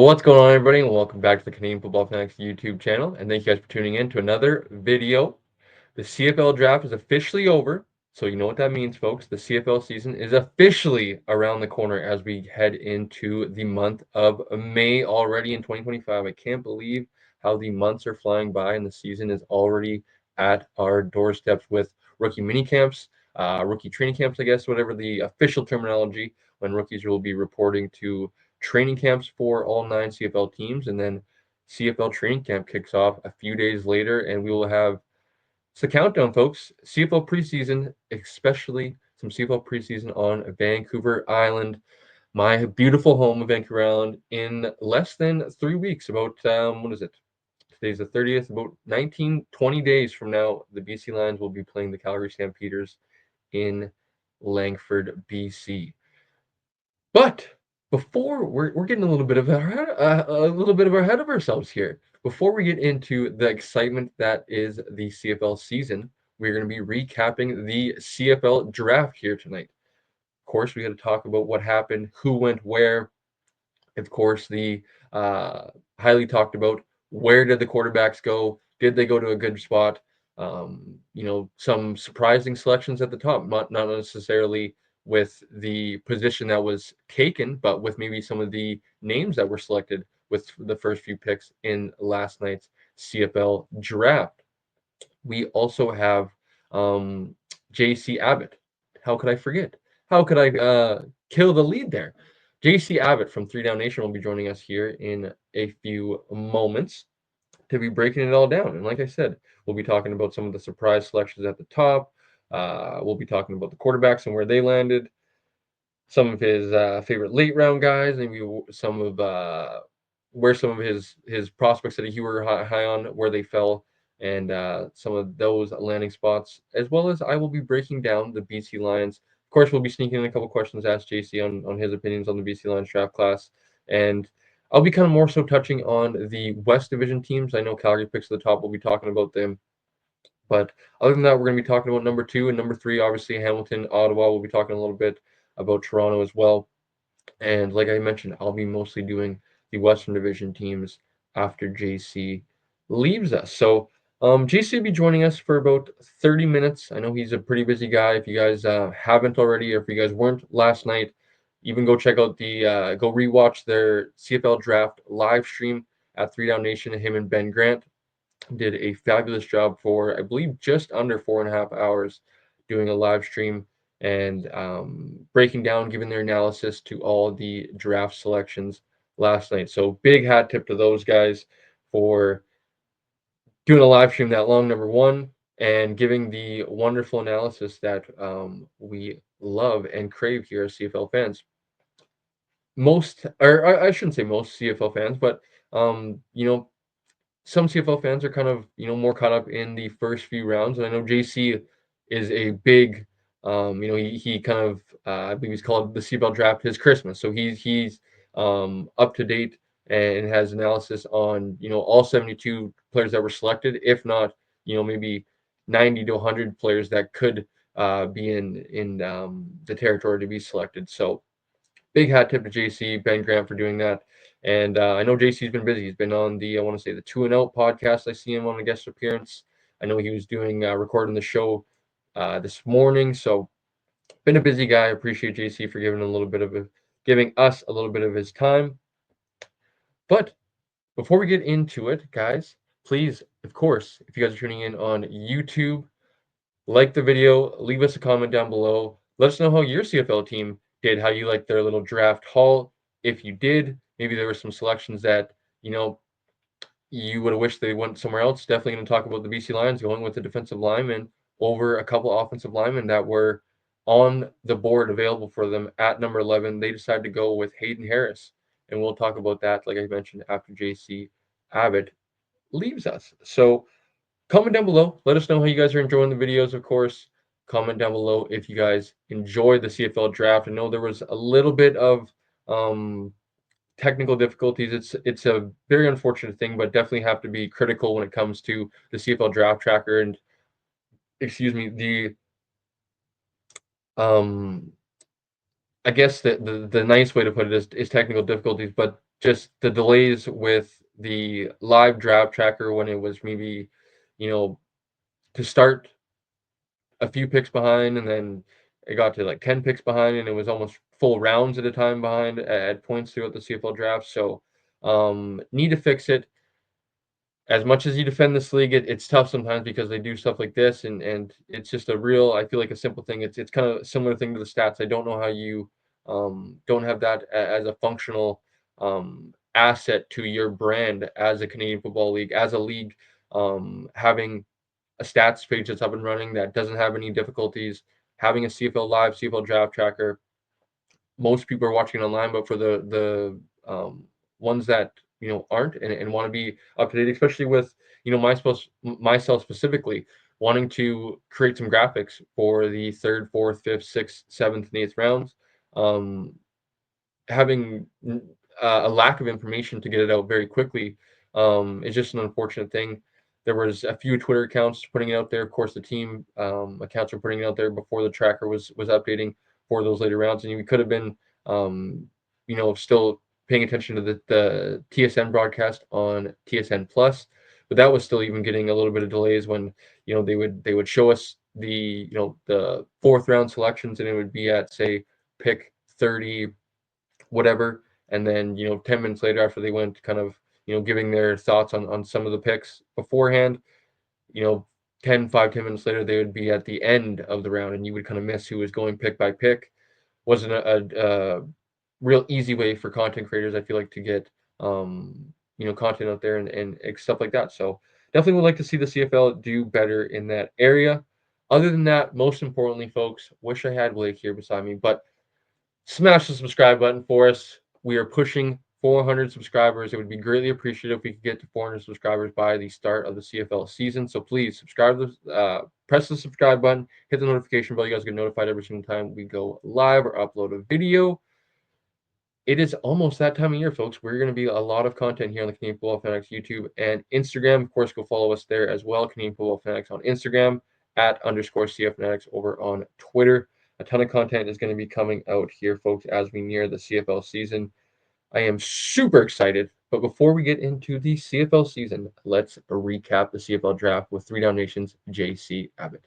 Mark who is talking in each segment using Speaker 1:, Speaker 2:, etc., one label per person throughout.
Speaker 1: What's going on, everybody, and welcome back to the Canadian Football Fanatics YouTube channel. And thank you guys for tuning in to another video. The CFL draft is officially over, so you know what that means, folks. The CFL season is officially around the corner as we head into the month of May already in 2025. I can't believe how the months are flying by, and the season is already at our doorsteps with rookie mini camps, rookie training camps, I guess, whatever the official terminology, when rookies will be reporting to training camps for all 9 CFL teams, and then CFL training camp kicks off a few days later, and we will have it's the countdown, folks. CFL preseason, especially some CFL preseason on Vancouver Island, my beautiful home of Vancouver Island, in less than 3 weeks. About what is it? Today's the 30th. About 19, 20 days from now, the BC Lions will be playing the Calgary Stampeders in Langford, BC. But before we're getting a little bit of ahead of ourselves here. Before we get into the excitement that is the CFL season, we're going to be recapping the CFL draft here tonight. Of course, we got to talk about what happened, who went where. Of course, the highly talked about where did the quarterbacks go? Did they go to a good spot? Some surprising selections at the top, not necessarily with the position that was taken, but with maybe some of the names that were selected with the first few picks in last night's CFL draft. We also have JC Abbott. How could I forget? How could I kill the lead there? JC Abbott from 3DownNation will be joining us here in a few moments to be breaking it all down. And like I said, we'll be talking about some of the surprise selections at the top. We'll be talking about the quarterbacks and where they landed, some of his favorite late round guys, maybe some of where some of his prospects that he were high on, where they fell, and some of those landing spots, as well as I will be breaking down the BC Lions. Of course, we'll be sneaking in a couple questions to ask JC on his opinions on the BC Lions draft class, and I'll be kind of more so touching on the West Division teams. I know Calgary picks at the top. We'll be talking about them. But other than that, we're going to be talking about number 2 and number 3, obviously Hamilton, Ottawa. We'll be talking a little bit about Toronto as well. And like I mentioned, I'll be mostly doing the Western Division teams after JC leaves us. So JC will be joining us for about 30 minutes. I know he's a pretty busy guy. If you guys haven't already, or if you guys weren't last night, even go check out go rewatch their CFL draft live stream at 3Down Nation. Him and Ben Grant did a fabulous job for, I believe, just under 4.5 hours doing a live stream and breaking down, giving their analysis to all the draft selections last night. So big hat tip to those guys for doing a live stream that long, number one, and giving the wonderful analysis that we love and crave here as CFL fans. Most, or I shouldn't say most CFL fans, but some CFL fans are kind of, more caught up in the first few rounds. And I know JC is a big, he kind of, I believe he's called the CFL draft his Christmas. So he's up to date and has analysis on, all 72 players that were selected, if not, maybe 90 to 100 players that could be in the territory to be selected. So big hat tip to JC, Ben Grant for doing that. And I know JC's been busy. He's been on I want to say the 2 and Out podcast. I see him on a guest appearance. I know he was doing recording the show this morning. So been a busy guy. I appreciate JC for giving us a little bit of his time. But before we get into it, guys, please, of course, if you guys are tuning in on YouTube, like the video, leave us a comment down below. Let us know how your CFL team did, how you liked their little draft haul. If you did, maybe there were some selections that, you would have wished they went somewhere else. Definitely going to talk about the BC Lions going with the defensive lineman over a couple offensive linemen that were on the board available for them at number 11. They decided to go with Hayden Harris. And we'll talk about that, like I mentioned, after JC Abbott leaves us. So comment down below. Let us know how you guys are enjoying the videos, of course. Comment down below if you guys enjoyed the CFL draft. I know there was a little bit of technical difficulties. It's a very unfortunate thing, but definitely have to be critical when it comes to the CFL draft tracker and the I guess the nice way to put it is technical difficulties, but just the delays with the live draft tracker when it was maybe, you know, to start a few picks behind, and then it got to like 10 picks behind, and it was almost full rounds at a time behind at points throughout the CFL draft. So, need to fix it. As much as you defend this league, it's tough sometimes because they do stuff like this, and it's just a real. I feel like a simple thing. It's kind of a similar thing to the stats. I don't know how you don't have that as a functional asset to your brand as a Canadian Football League, as a league, having a stats page that's up and running that doesn't have any difficulties, having a CFL Live, CFL Draft Tracker. Most people are watching online, but for the ones that aren't and want to be up to date, especially with myself specifically wanting to create some graphics for the third, fourth, fifth, sixth, seventh, and eighth rounds. Um, Having a lack of information to get it out very quickly is just an unfortunate thing. There was a few Twitter accounts putting it out there. Of course, the team accounts were putting it out there before the tracker was updating for those later rounds, and we could have been, still paying attention to the TSN broadcast on TSN Plus, but that was still even getting a little bit of delays when they would show us the fourth round selections, and it would be at say pick 30 whatever. And then, 10 minutes later, after they went kind of, giving their thoughts on some of the picks beforehand, you know, 10 minutes later, they would be at the end of the round and you would kind of miss who was going pick by pick. Wasn't a real easy way for content creators, I feel like, to get, content out there and stuff like that. So definitely would like to see the CFL do better in that area. Other than that, most importantly, folks, wish I had Blake here beside me, but smash the subscribe button for us. We are pushing 400 subscribers. It would be greatly appreciated if we could get to 400 subscribers by the start of the CFL season. So please press the subscribe button, hit the notification bell. You guys get notified every single time we go live or upload a video. It is almost that time of year, folks. We're going to be a lot of content here on the Canadian Football Fanatics YouTube and Instagram. Of course, go follow us there as well. Canadian Football Fanatics on Instagram, @_CF Fanatics over on Twitter. A ton of content is going to be coming out here, folks, as we near the CFL season. I am super excited. But before we get into the CFL season, let's recap the CFL draft with 3DownNation's JC Abbott.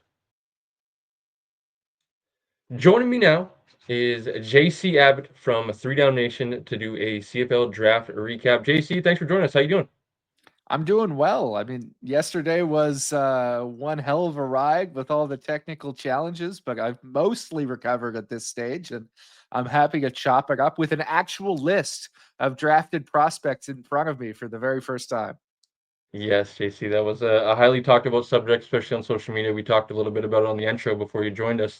Speaker 1: Joining me now is JC Abbott from 3Down Nation to do a CFL draft recap. JC, thanks for joining us. How you doing?
Speaker 2: I'm doing well. I mean, yesterday was one hell of a ride with all the technical challenges, but I've mostly recovered at this stage, and I'm happy to chop it up with an actual list of drafted prospects in front of me for the very first time.
Speaker 1: Yes, JC, that was a highly talked about subject, especially on social media. We talked a little bit about it on the intro before you joined us.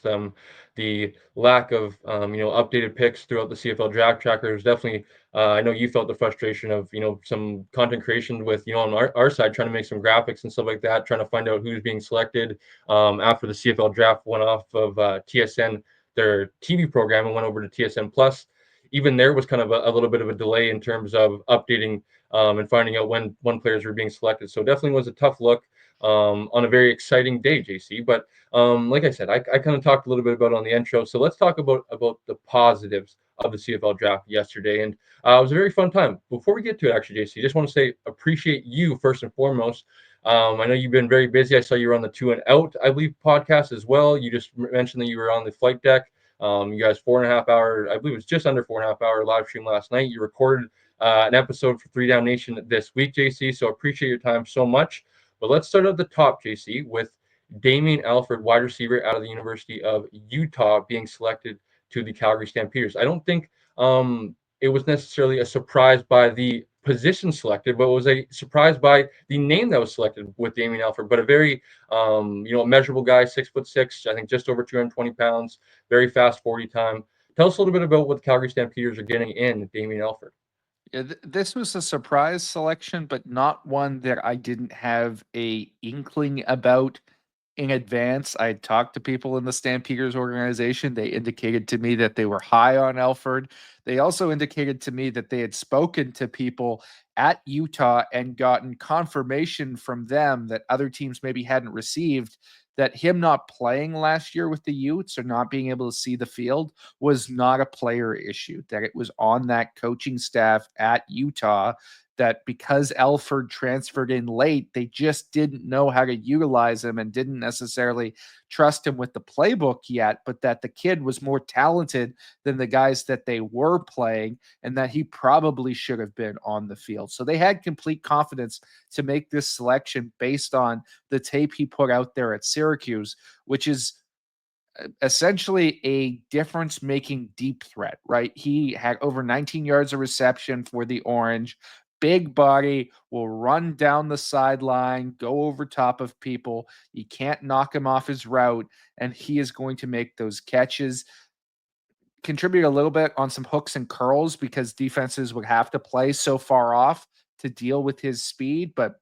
Speaker 1: The lack of updated picks throughout the CFL draft tracker is definitely. I know you felt the frustration of some content creation with on our side trying to make some graphics and stuff like that, trying to find out who's being selected after the CFL draft went off of TSN, their TV program, and went over to TSN Plus. Even there was kind of a little bit of a delay in terms of updating and finding out when players were being selected. So definitely was a tough look on a very exciting day, JC. But like I said, I kind of talked a little bit about it on the intro. So let's talk about the positives of the CFL draft yesterday. And it was a very fun time. Before we get to it, actually, JC, just want to say appreciate you first and foremost. I know you've been very busy. I saw you were on the Two and Out, I believe, podcast as well. You just mentioned that you were on the flight deck. You guys 4.5 hour, I believe it was just under 4.5 hour live stream last night. You recorded an episode for 3Down Nation this week, JC. So appreciate your time so much. But let's start at the top, JC, with Damian Alford, wide receiver out of the University of Utah, being selected to the Calgary Stampeders. I don't think it was necessarily a surprise by the position selected, but it was a surprise by the name that was selected with Damian Alford. But a very measurable guy, 6'6", I think just over 220 pounds, very fast 40 time. Tell us a little bit about what the Calgary Stampeders are getting in Damian Alford.
Speaker 2: Yeah, this was a surprise selection, but not one that I didn't have a inkling about in advance. I talked to people in the Stampeders organization. They indicated to me that they were high on Elford. They also indicated to me that they had spoken to people at Utah and gotten confirmation from them that other teams maybe hadn't received, that him not playing last year with the Utes or not being able to see the field was not a player issue, that it was on that coaching staff at Utah, that because Elford transferred in late, they just didn't know how to utilize him and didn't necessarily trust him with the playbook yet, but that the kid was more talented than the guys that they were playing and that he probably should have been on the field. So they had complete confidence to make this selection based on the tape he put out there at Syracuse, which is essentially a difference making deep threat, right? He had over 19 yards of reception for the Orange. Big body, will run down the sideline, go over top of people. You can't knock him off his route, and he is going to make those catches. Contribute a little bit on some hooks and curls because defenses would have to play so far off to deal with his speed, but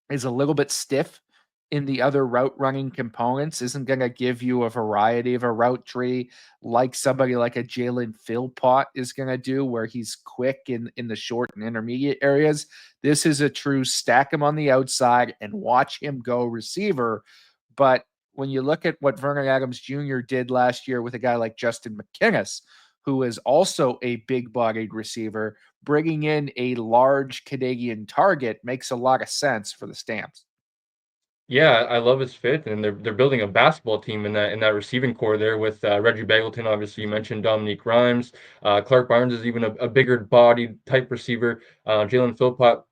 Speaker 2: is a little bit stiff in the other route running components, isn't going to give you a variety of a route tree like somebody like a Jalen Philpott is going to do, where he's quick in the short and intermediate areas. This is a true stack him on the outside and watch him go receiver. But when you look at what Vernon Adams Jr. did last year with a guy like Justin McInnis, who is also a big bodied receiver, bringing in a large Canadian target makes a lot of sense for the Stamps.
Speaker 1: Yeah, I love his fit, and they're building a basketball team in that receiving core there with Reggie Begelton. Obviously, you mentioned Dominique Rhymes. Clark Barnes is even a bigger bodied type receiver. Jalen Philpott,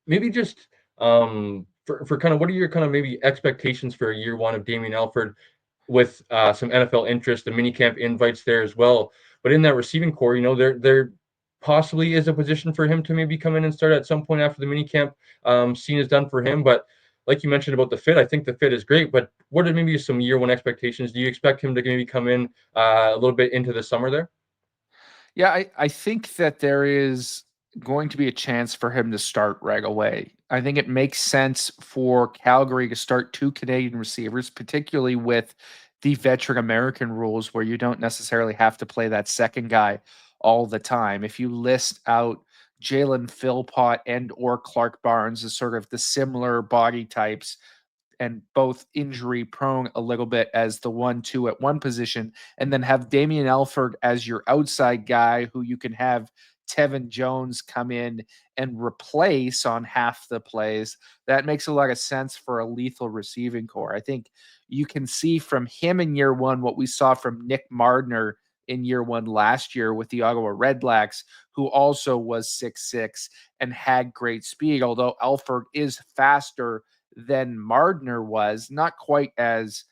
Speaker 1: maybe just for kind of what are your kind of maybe expectations for year one of Damian Alford with some NFL interest, the minicamp invites there as well. But in that receiving core, there possibly is a position for him to maybe come in and start at some point after the minicamp scene is done for him. But like you mentioned about the fit, I think the fit is great. But what are maybe some year one expectations? Do you expect him to maybe come in a little bit into the summer there?
Speaker 2: Yeah, I think that there is going to be a chance for him to start right away. I think it makes sense for Calgary to start two Canadian receivers, particularly with the veteran American rules where you don't necessarily have to play that second guy all the time. If you list out Jalen Philpott and or Clark Barnes as sort of the similar body types and both injury prone a little bit as the 1-2 at one position, and then have Damian Alford as your outside guy who you can have Tevin Jones come in and replace on half the plays. That makes a lot of sense for a lethal receiving core. I think you can see from him in year one what we saw from Nick Mardner in year one last year with the Ottawa Redblacks, who also was 6'6 and had great speed, although Alford is faster than Mardner was, not quite as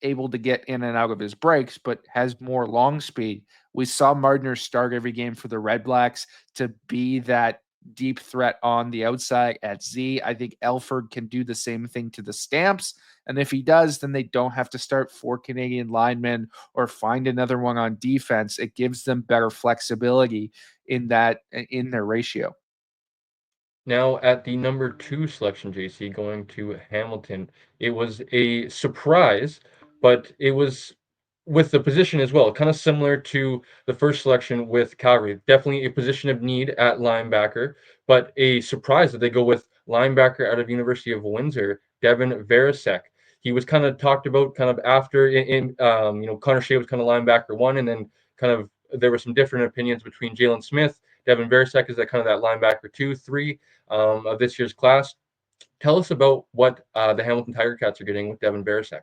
Speaker 2: able to get in and out of his breaks, but has more long speed. We saw Mardner start every game for the Red Blacks to be that deep threat on the outside at Z. I think Elford can do the same thing to the Stamps. And if he does, then they don't have to start four Canadian linemen or find another one on defense. It gives them better flexibility in their ratio.
Speaker 1: Now, at the number two selection, JC, going to Hamilton, it was a surprise, but it was with the position as well, kind of similar to the first selection with Calgary. Definitely a position of need at linebacker, but a surprise that they go with linebacker out of University of Windsor, Devin Verisek. He was kind of talked about kind of after Connor Shea was kind of linebacker one, and then kind of there were some different opinions between Jalen Smith. Devin Verisek is that kind of that linebacker 2, 3 of this year's class. Tell us about what the Hamilton Tiger Cats are getting with Devin Verisek.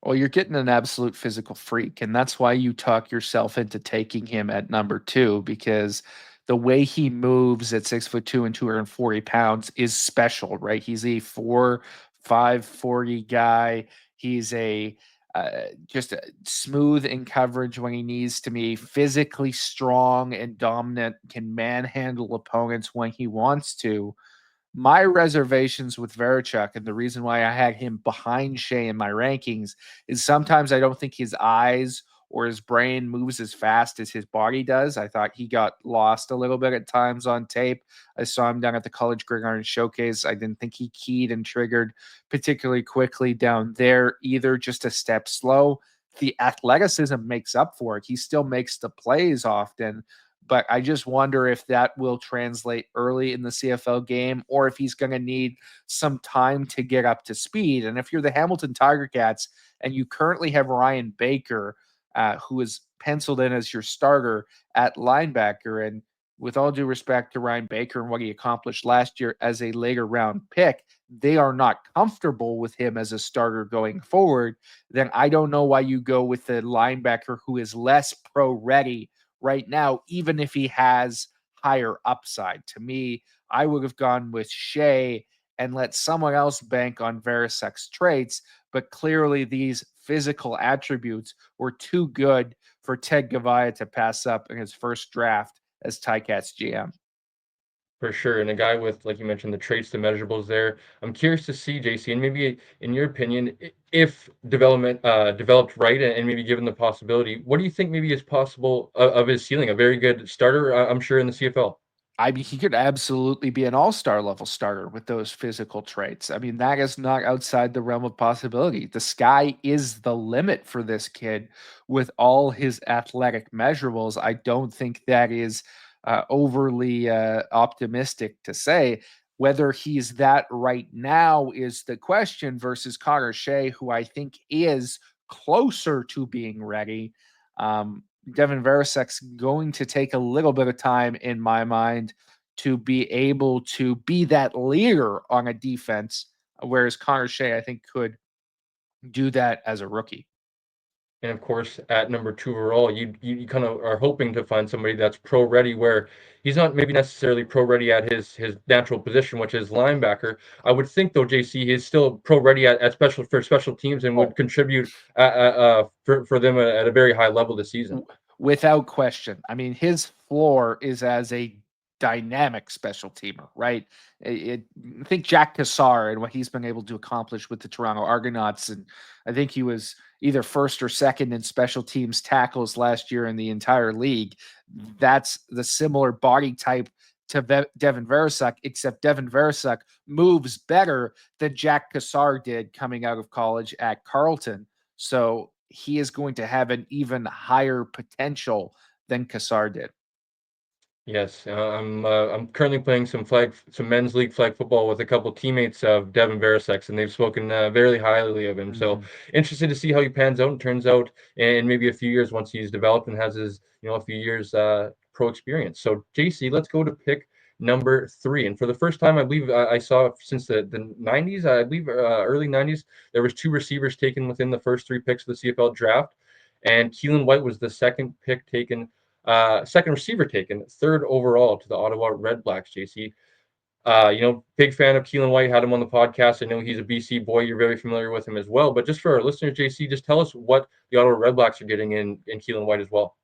Speaker 2: Well, you're getting an absolute physical freak, and that's why you talk yourself into taking him at number two, because the way he moves at 6'2" and 240 pounds is special, right? He's a 4.5 40 guy. He's a just smooth in coverage when he needs to be, physically strong and dominant, can manhandle opponents when he wants to. My reservations with Verichuk and the reason why I had him behind Shea in my rankings is sometimes I don't think his eyes or his brain moves as fast as his body does. I thought he got lost a little bit at times on tape. I saw him down at the College Gridiron Showcase. I didn't think he keyed and triggered particularly quickly down there either, just a step slow. The athleticism makes up for it. He still makes the plays often, but I just wonder if that will translate early in the CFL game or if he's going to need some time to get up to speed. And if you're the Hamilton Tiger Cats and you currently have Ryan Baker, who is penciled in as your starter at linebacker, and with all due respect to Ryan Baker and what he accomplished last year as a later round pick, they are not comfortable with him as a starter going forward, then I don't know why you go with the linebacker who is less pro ready right now, even if he has higher upside. To me, I would have gone with Shea and let someone else bank on Verisek's traits, but clearly these physical attributes were too good for Ted Gavaya to pass up in his first draft as Ticats GM.
Speaker 1: For sure, and a guy with, like you mentioned, the traits, the measurables there. I'm curious to see, JC, and maybe in your opinion, if developed right, and maybe given the possibility, what do you think maybe is possible of his ceiling? A very good starter, I'm sure, in the CFL.
Speaker 2: I mean, he could absolutely be an all-star level starter with those physical traits. I mean, that is not outside the realm of possibility. The sky is the limit for this kid with all his athletic measurables. I don't think that is overly optimistic to say. Whether he's that right now is the question versus Connor Shea, who I think is closer to being ready. Devin Verisek's going to take a little bit of time, in my mind, to be able to be that leader on a defense, whereas Connor Shea, I think, could do that as a rookie.
Speaker 1: And of course, at number 2 overall, you kind of are hoping to find somebody that's pro ready, where he's not maybe necessarily pro ready at his natural position, which is linebacker. I would think though, JC, he's still pro ready at special teams and would
Speaker 2: Oh,
Speaker 1: contribute for them at a very high level this season.
Speaker 2: without question. I mean, his floor is as a dynamic special teamer, right? I think Jack Cassar and what he's been able to accomplish with the Toronto Argonauts, and I think he was either first or second in special teams tackles last year in the entire league. That's the similar body type to Devin Veresek, except Devin Veresek moves better than Jack Cassar did coming out of college at Carleton. So he is going to have an even higher potential than Cassar did.
Speaker 1: Yes, I'm currently playing some men's league flag football with a couple teammates of Devin Verisek's, and they've spoken very highly of him. So interested to see how he pans out and turns out in maybe a few years once he's developed and has his a few years pro experience. So JC, let's go to pick number 3. And for the first time, I believe I saw since the 90s, I believe early 90s, there was 2 receivers taken within the first 3 picks of the CFL draft, and Keelan White was the second pick taken. Second receiver taken, 3rd overall to the Ottawa Red Blacks, JC. Big fan of Keelan White, had him on the podcast. I know he's a BC boy. You're very familiar with him as well. But just for our listeners, JC, just tell us what the Ottawa Red Blacks are getting in Keelan White as well.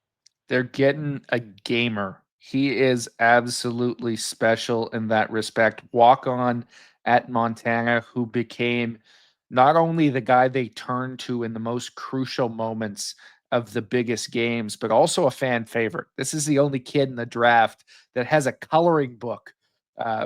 Speaker 2: They're getting a gamer. He is absolutely special in that respect. Walk on at Montana, who became not only the guy they turned to in the most crucial moments of the biggest games, but also a fan favorite. This is the only kid in the draft that has a coloring book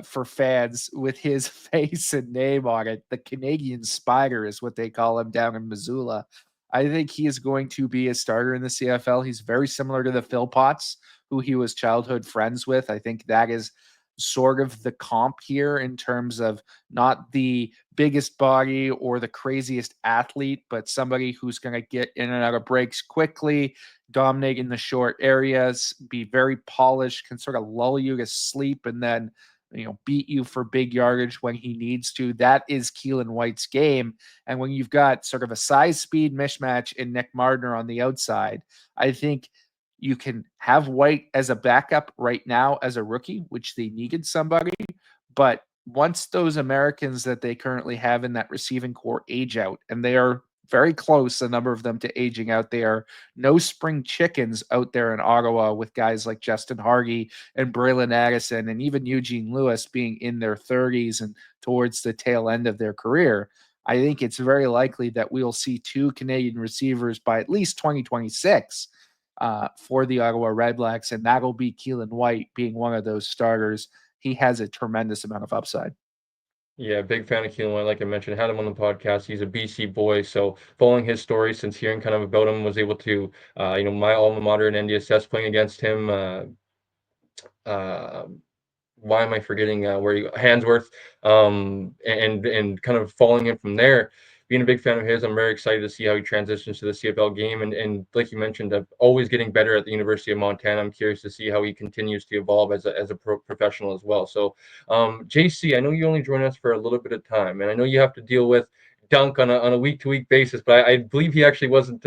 Speaker 2: for fans with his face and name on it. The Canadian Spider is what they call him down in Missoula. I think he is going to be a starter in the CFL. He's very similar to the Philpotts, who he was childhood friends with. I think that is sort of the comp here in terms of not the biggest body or the craziest athlete, but somebody who's going to get in and out of breaks quickly, dominate in the short areas, be very polished, can sort of lull you to sleep, and then beat you for big yardage when he needs to. That is Keelan White's game. And when you've got sort of a size speed mismatch in Nick Mardner on the outside, I think you can have White as a backup right now as a rookie, which they needed somebody. But once those Americans that they currently have in that receiving core age out, and they are very close, a number of them, to aging out. They are no spring chickens out there in Ottawa with guys like Justin Hargey and Braylon Addison and even Eugene Lewis being in their 30s and towards the tail end of their career. I think it's very likely that we'll see two Canadian receivers by at least 2026 for the Ottawa Redblacks, and that'll be Keelan White being one of those starters. He has a tremendous amount of upside.
Speaker 1: Yeah, big fan of Keelan White. Like I mentioned, had him on the podcast. He's a BC boy, so following his story since hearing kind of about him, was able to, my alma mater in NDSS, playing against him. Uh, why am I forgetting where he Hansworth, and kind of following him from there. Being a big fan of his, I'm very excited to see how he transitions to the CFL game. And like you mentioned, always getting better at the University of Montana. I'm curious to see how he continues to evolve as a professional as well. So, JC, I know you only join us for a little bit of time, and I know you have to deal with Dunk on a week to week basis. But I believe he actually wasn't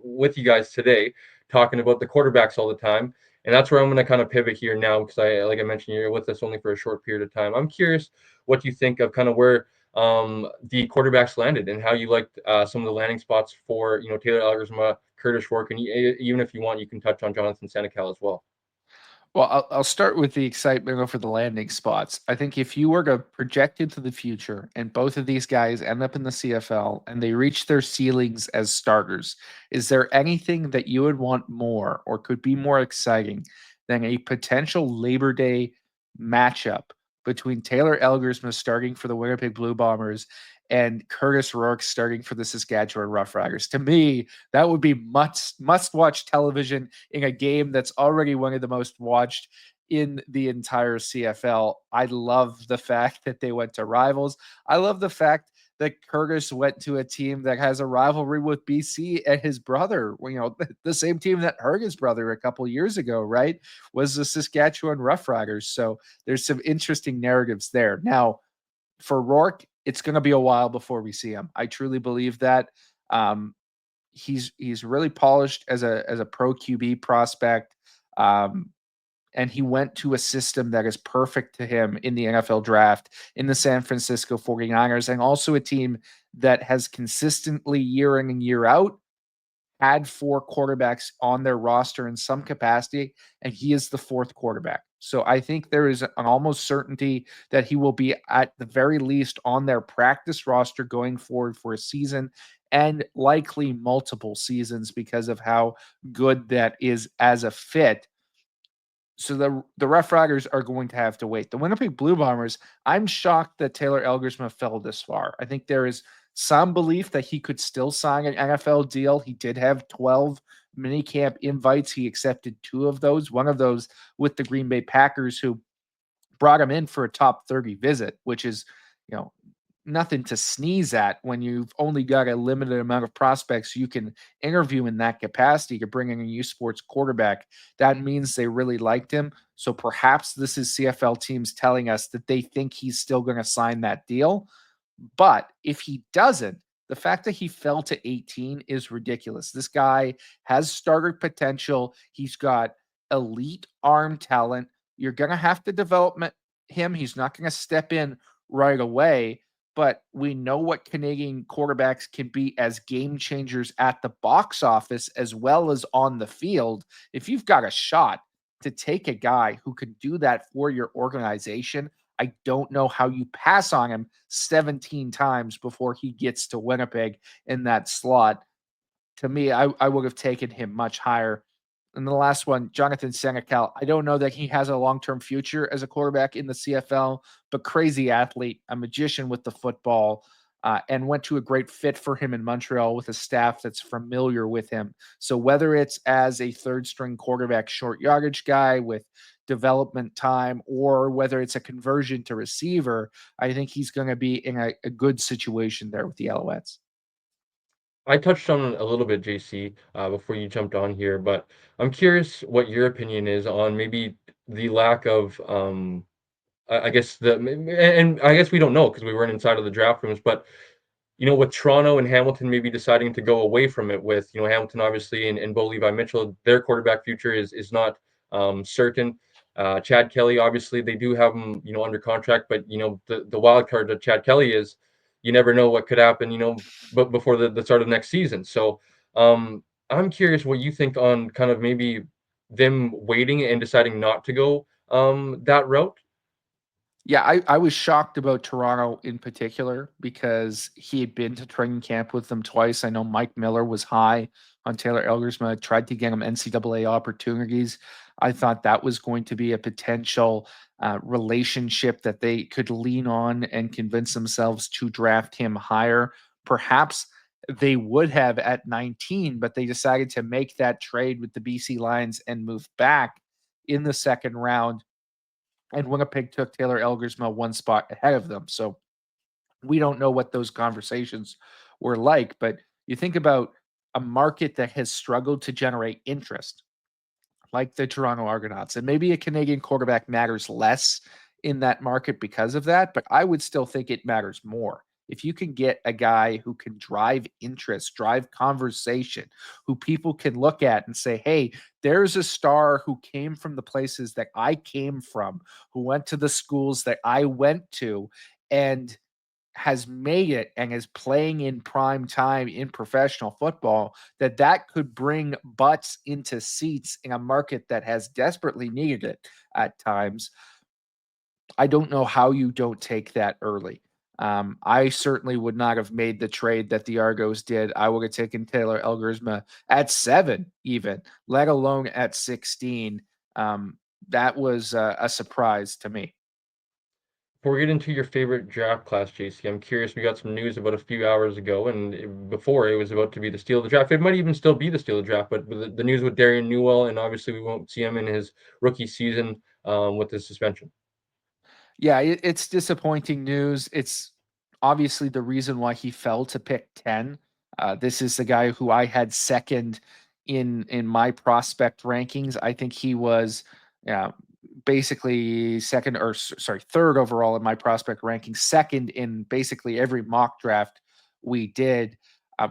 Speaker 1: with you guys today, talking about the quarterbacks all the time. And that's where I'm going to kind of pivot here now, because like I mentioned, you're with us only for a short period of time. I'm curious what you think of kind of where the quarterbacks landed, and how you liked some of the landing spots for, Taylor Algersma, Curtis Rourke, and even if you want, you can touch on Jonathan Senecal as well.
Speaker 2: Well, I'll start with the excitement for the landing spots. I think if you were to project into the future and both of these guys end up in the CFL and they reach their ceilings as starters, is there anything that you would want more or could be more exciting than a potential Labor Day matchup between Taylor Elgersma starting for the Winnipeg Blue Bombers and Curtis Rourke starting for the Saskatchewan Roughriders? To me, that would be must watch television in a game that's already one of the most watched in the entire CFL. I love the fact that they went to rivals. I love the fact that Curtis went to a team that has a rivalry with BC, and his brother, the same team that hurt his brother a couple years ago, right, was the Saskatchewan Roughriders. So there's some interesting narratives there. Now, for Rourke, it's going to be a while before we see him. I truly believe that. Um, he's really polished as a pro QB prospect. Um, and he went to a system that is perfect to him in the NFL draft in the San Francisco 49ers, and also a team that has consistently year in and year out had four quarterbacks on their roster in some capacity, and he is the fourth quarterback. So I think there is an almost certainty that he will be at the very least on their practice roster going forward for a season, and likely multiple seasons because of how good that is as a fit. So the Rough Riders are going to have to wait. The Winnipeg Blue Bombers, I'm shocked that Taylor Elgersma fell this far. I think there is some belief that he could still sign an NFL deal. He did have 12 minicamp invites. He accepted two of those, one of those with the Green Bay Packers, who brought him in for a top 30 visit, which is, you know, nothing to sneeze at when you've only got a limited amount of prospects you can interview in that capacity. You're bringing a U Sports quarterback. That means they really liked him. So perhaps this is CFL teams telling us that they think he's still going to sign that deal. But if he doesn't, the fact that he fell to 18 is ridiculous. This guy has starter potential. He's got elite arm talent. You're going to have to develop him. He's not going to step in right away, but we know what Canadian quarterbacks can be as game changers at the box office as well as on the field. If you've got a shot to take a guy who can do that for your organization, I don't know how you pass on him 17 times before he gets to Winnipeg in that slot. To me, I would have taken him much higher. And the last one, Jonathan Senecal. I don't know that he has a long-term future as a quarterback in the CFL, but crazy athlete, a magician with the football, and went to a great fit for him in Montreal with a staff that's familiar with him. So whether it's as a third-string quarterback, short yardage guy with development time, or whether it's a conversion to receiver, I think he's going to be in a good situation there with the Alouettes.
Speaker 1: I touched on it a little bit, JC, before you jumped on here, but I'm curious what your opinion is on maybe the lack of, I guess and I guess we don't know because we weren't inside of the draft rooms, but with Toronto and Hamilton maybe deciding to go away from it, with Hamilton obviously, and Bo Levi Mitchell, their quarterback future is not certain. Chad Kelly, obviously, they do have him under contract, but the wild card to Chad Kelly is you never know what could happen, but before the start of next season. So I'm curious what you think on kind of maybe them waiting and deciding not to go that route.
Speaker 2: Yeah, I was shocked about Toronto in particular because he had been to training camp with them twice. I know Mike Miller was high on Taylor Elgersma, tried to get him NCAA opportunities. I thought that was going to be a potential relationship that they could lean on and convince themselves to draft him higher. Perhaps they would have at 19, but they decided to make that trade with the BC Lions and move back in the second round, and Winnipeg took Taylor Elgersma one spot ahead of them. So we don't know what those conversations were like, but you think about a market that has struggled to generate interest, like the Toronto Argonauts, and maybe a Canadian quarterback matters less in that market because of that, but I would still think it matters more. If you can get a guy who can drive interest, drive conversation, who people can look at and say, hey, there's a star who came from the places that I came from, who went to the schools that I went to, and has made it and is playing in prime time in professional football, that could bring butts into seats in a market that has desperately needed it at times. I don't know how you don't take that early. I certainly would not have made the trade that the Argos did. I would have taken Taylor Elgersma at 7, even, let alone at 16. That was a surprise to me.
Speaker 1: Before we get into your favorite draft class, JC, I'm curious. We got some news about a few hours ago, and before it was about to be the steal of the draft. It might even still be the steal of the draft, but the news with Darian Newell, and obviously we won't see him in his rookie season with his suspension.
Speaker 2: Yeah, it's disappointing news. It's obviously the reason why he fell to pick 10. This is the guy who I had second in my prospect rankings. I think he was uh, basically second, or sorry, third overall in my prospect rankings, second in basically every mock draft we did.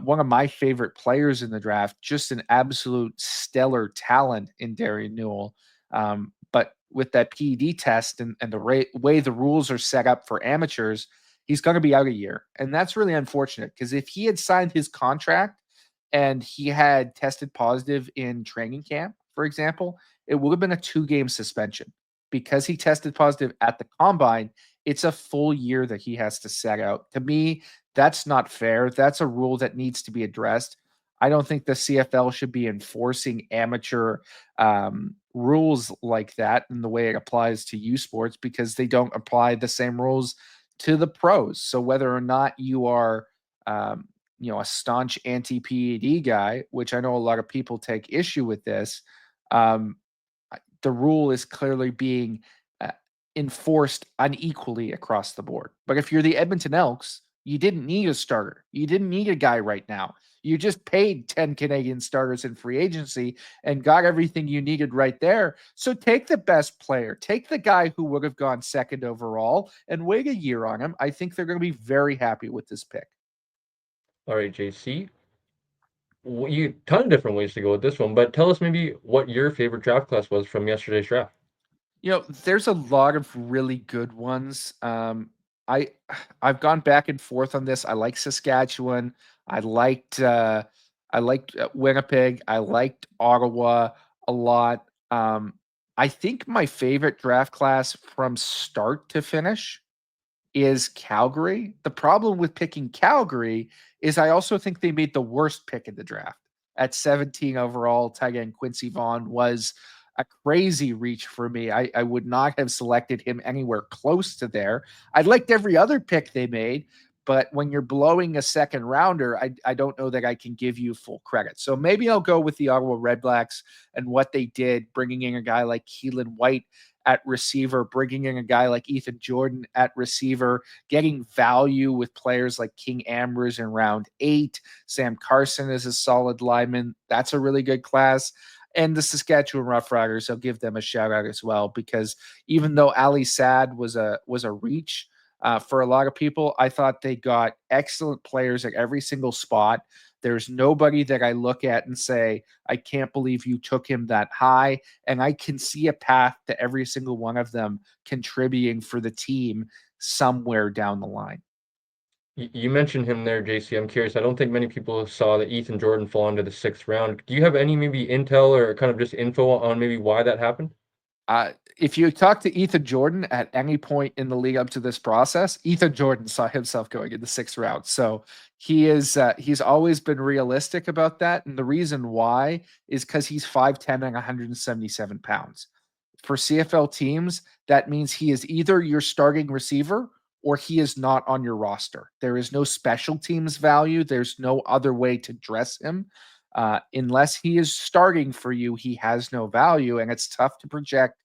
Speaker 2: One of my favorite players in the draft, just an absolute stellar talent in Darian Newell. But with that PED test and the way the rules are set up for amateurs, he's going to be out a year. And that's really unfortunate because if he had signed his contract and he had tested positive in training camp, for example, it would have been a 2-game suspension. Because he tested positive at the combine, it's a full year that he has to set out. To me, that's not fair. That's a rule that needs to be addressed. I don't think the CFL should be enforcing amateur rules like that in the way it applies to U Sports, because they don't apply the same rules to the pros. So whether or not you are, a staunch anti PED guy, which I know a lot of people take issue with this, um, the rule is clearly being uh, enforced unequally across the board. But if you're the Edmonton Elks, you didn't need a starter. You didn't need a guy right now. You just paid 10 Canadian starters in free agency and got everything you needed right there. So take the best player, take the guy who would have gone second overall, and wait a year on him. I think they're going to be very happy with this pick.
Speaker 1: All right, JC. You ton of different ways to go with this one, but tell us maybe what your favorite draft class was from yesterday's draft.
Speaker 2: There's a lot of really good ones. I I've gone back and forth on this. I like Saskatchewan. I liked Winnipeg. I liked Ottawa a lot. I think my favorite draft class from start to finish is Calgary. The problem with picking Calgary is I also think they made the worst pick in the draft. At 17 overall, tight end Quincy Vaughn was a crazy reach for me. I would not have selected him anywhere close to there. I liked every other pick they made, but when you're blowing a second rounder, I don't know that I can give you full credit. So maybe I'll go with the Ottawa Redblacks and what they did, bringing in a guy like Keelan White at receiver, bringing in a guy like Ethan Jordan at receiver, getting value with players like King Ambrose in round 8. Sam Carson is a solid lineman. That's a really good class. And the Saskatchewan Roughriders, I'll give them a shout out as well, because even though Ali Sad was a reach for a lot of people, I thought they got excellent players at every single spot. There's nobody that I look at and say, I can't believe you took him that high. And I can see a path to every single one of them contributing for the team somewhere down the line.
Speaker 1: You mentioned him there, JC. I'm curious. I don't think many people saw that Ethan Jordan fall into the sixth round. Do you have any maybe intel or kind of just info on maybe why that happened?
Speaker 2: if you talk to Ethan Jordan at any point in the lead up to this process, Ethan Jordan saw himself going in the 6th round. So he's always been realistic about that. And the reason why is because he's 5'10" and 177 pounds. For CFL teams, that means he is either your starting receiver or he is not on your roster. There is no special teams value. There's no other way to dress him. Unless he is starting for you, he has no value. And it's tough to project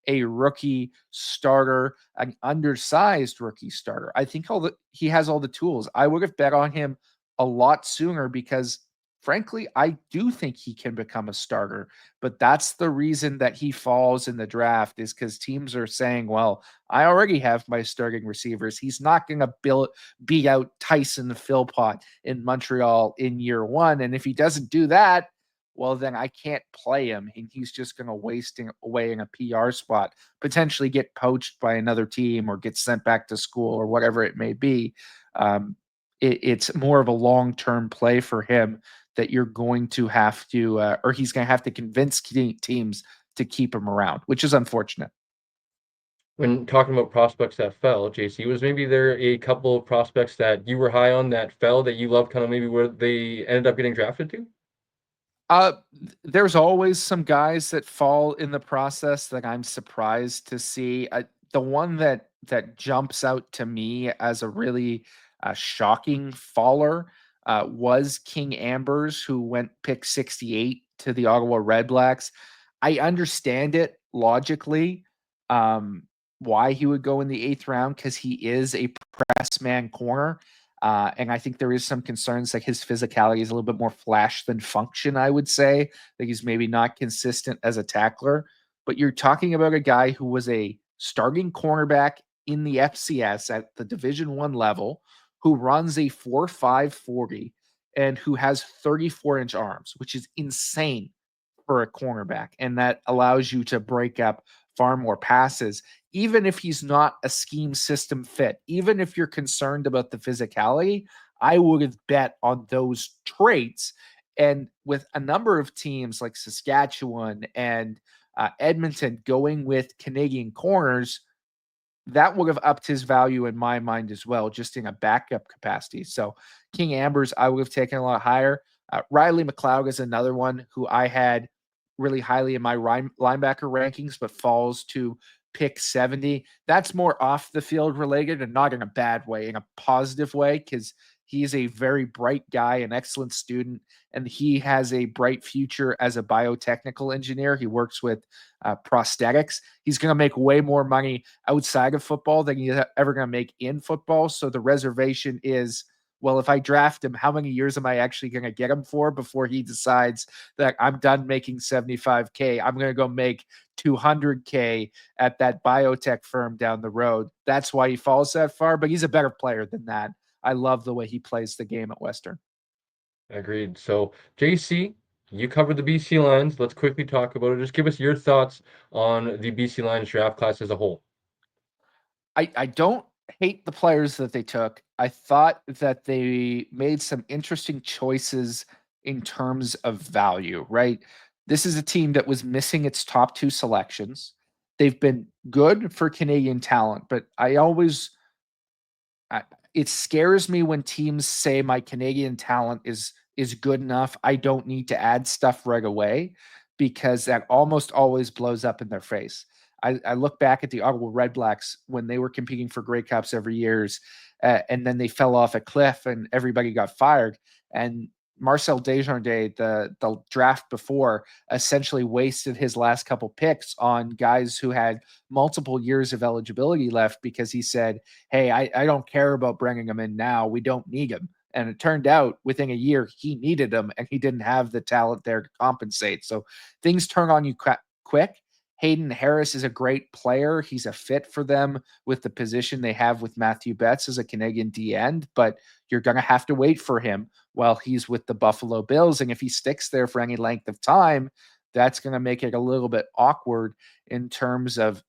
Speaker 2: a rookie starter, an undersized rookie starter. I think he has all the tools. I would have bet on him a lot sooner because frankly, I do think he can become a starter, but that's the reason that he falls in the draft is because teams are saying, well, I already have my starting receivers. He's not going to beat out Tyson Philpott in Montreal in year 1. And if he doesn't do that, well, then I can't play him. And he's just going to waste away in a PR spot, potentially get poached by another team or get sent back to school or whatever it may be. It's more of a long-term play for him that you're going to have to, or he's going to have to convince teams to keep him around, which is unfortunate.
Speaker 1: When talking about prospects that fell, JC, was maybe there a couple of prospects that you were high on that fell that you loved, kind of maybe where they ended up getting drafted to?
Speaker 2: Uh, there's always some guys that fall in the process that I'm surprised to see. The one that jumps out to me as a really shocking faller was King Ambers, who went pick 68 to the Ottawa Redblacks. I understand it logically, why he would go in the 8th round because he is a press man corner. And I think there is some concerns like his physicality is a little bit more flash than function, I would say. That he's maybe not consistent as a tackler. But you're talking about a guy who was a starting cornerback in the FCS at the Division 1 level, who runs a 4.5 40 and who has 34-inch arms, which is insane for a cornerback. And that allows you to break up far more passes, even if he's not a scheme system fit, even if you're concerned about the physicality. I would have bet on those traits. And with a number of teams like Saskatchewan and Edmonton going with Canadian corners, that would have upped his value in my mind as well, just in a backup capacity. So King Ambers, I would have taken a lot higher. Riley McLeod is another one who I had really highly in my linebacker rankings, but falls to pick 70. That's more off the field related and not in a bad way, in a positive way, because he's a very bright guy, an excellent student, and he has a bright future as a biotechnical engineer. He works with prosthetics. He's going to make way more money outside of football than he's ever going to make in football. So the reservation is, well, if I draft him, how many years am I actually going to get him for before he decides that I'm done making 75K? I'm going to go make 200K at that biotech firm down the road. That's why he falls that far, but he's a better player than that. I love the way he plays the game at Western.
Speaker 1: Agreed. So, JC, you covered the BC Lions. Let's quickly talk about it. Just give us your thoughts on the BC Lions draft class as a whole.
Speaker 2: I don't hate the players that they took. I thought that they made some interesting choices in terms of value, right? This is a team that was missing its top 2 selections. They've been good for Canadian talent, but it scares me when teams say my Canadian talent is good enough. I don't need to add stuff right away because that almost always blows up in their face. I look back at the Ottawa Redblacks when they were competing for Grey Cups every years, and then they fell off a cliff and everybody got fired. And Marcel Desjardins, the draft before, essentially wasted his last couple picks on guys who had multiple years of eligibility left because he said, hey, I don't care about bringing him in now. We don't need him. And it turned out within a year, he needed him and he didn't have the talent there to compensate. So things turn on you quick. Hayden Harris is a great player. He's a fit for them with the position they have with Matthew Betts as a Canadian D end, but you're going to have to wait for him while he's with the Buffalo Bills. And if he sticks there for any length of time, that's going to make it a little bit awkward in terms of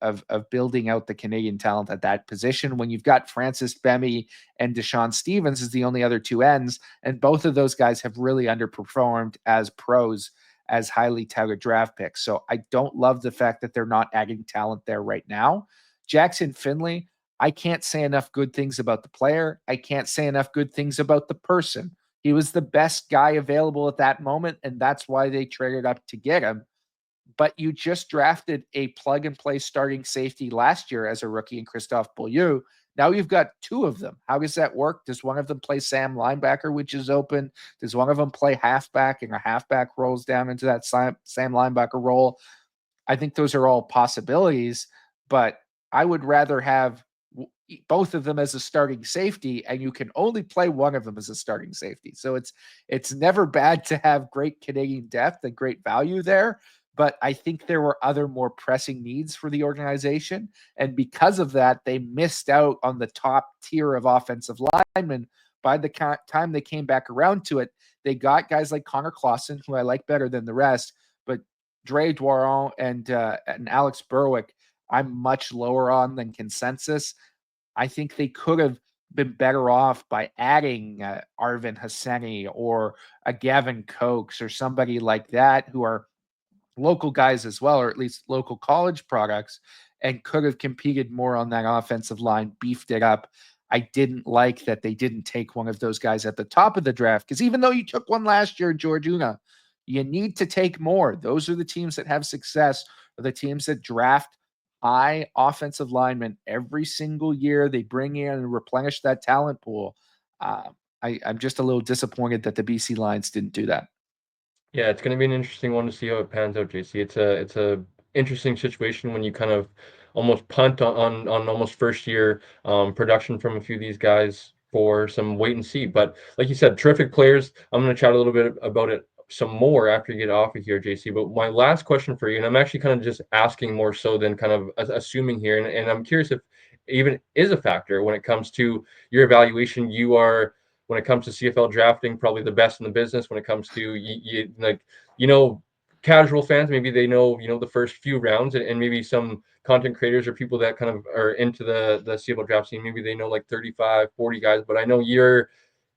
Speaker 2: building out the Canadian talent at that position when you've got Francis Bemy and Deshaun Stevens as the only other 2 ends, and both of those guys have really underperformed as pros as highly touted draft picks. So I don't love the fact that they're not adding talent there right now. Jackson Finley, I can't say enough good things about the player. I can't say enough good things about the person. He was the best guy available at that moment, and that's why they traded up to get him. But you just drafted a plug and play starting safety last year as a rookie in Christophe Beaulieu. Now you've got two of them. How does that work? Does one of them play Sam linebacker, which is open? Does one of them play halfback and a halfback rolls down into that Sam linebacker role? I think those are all possibilities, but I would rather have both of them as a starting safety, and you can only play one of them as a starting safety. So it's never bad to have great Canadian depth and great value there. But I think there were other more pressing needs for the organization. And because of that, they missed out on the top tier of offensive linemen. By the time they came back around to it, they got guys like Connor Clausen, who I like better than the rest, but Dre Doiron and Alex Berwick, I'm much lower on than consensus. I think they could have been better off by adding Arvin Hassani or a Gavin Cokes or somebody like that, who are local guys as well, or at least local college products, and could have competed more on that offensive line, beefed it up. I didn't like that they didn't take one of those guys at the top of the draft, because even though you took one last year, George Una, you need to take more. Those are the teams that have success, are the teams that draft high offensive linemen every single year. They bring in and replenish that talent pool. I'm just a little disappointed that the BC Lions didn't do that.
Speaker 1: Yeah, it's going to be an interesting one to see how it pans out, JC. It's a interesting situation when you kind of almost punt on almost first year production from a few of these guys for some wait and see. But like you said, terrific players. I'm going to chat a little bit about it some more after you get off of here, JC. But my last question for you, and I'm actually kind of just asking more so than kind of assuming here, and I'm curious if even is a factor when it comes to your evaluation. You are, when it comes to CFL drafting, probably the best in the business. When it comes to like, you know, casual fans, maybe they know, the first few rounds, and maybe some content creators or people that kind of are into the CFL draft scene, maybe they know like 35, 40 guys, but I know you're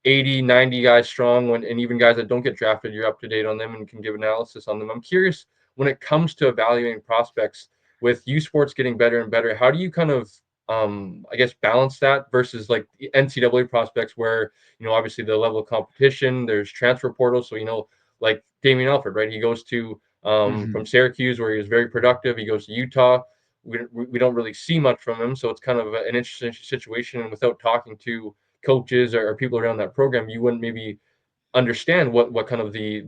Speaker 1: 80, 90 guys strong, and even guys that don't get drafted, you're up to date on them and can give analysis on them. I'm curious, when it comes to evaluating prospects, with U Sports getting better and better, how do you kind of I guess balance that versus like the NCAA prospects, where obviously the level of competition, there's transfer portals. So like Damian Alford, right? He goes to
Speaker 2: Mhm.
Speaker 1: from Syracuse, where he was very productive. He goes to Utah. We don't really see much from him, so it's kind of an interesting situation. And without talking to coaches or people around that program, you wouldn't maybe understand what kind of the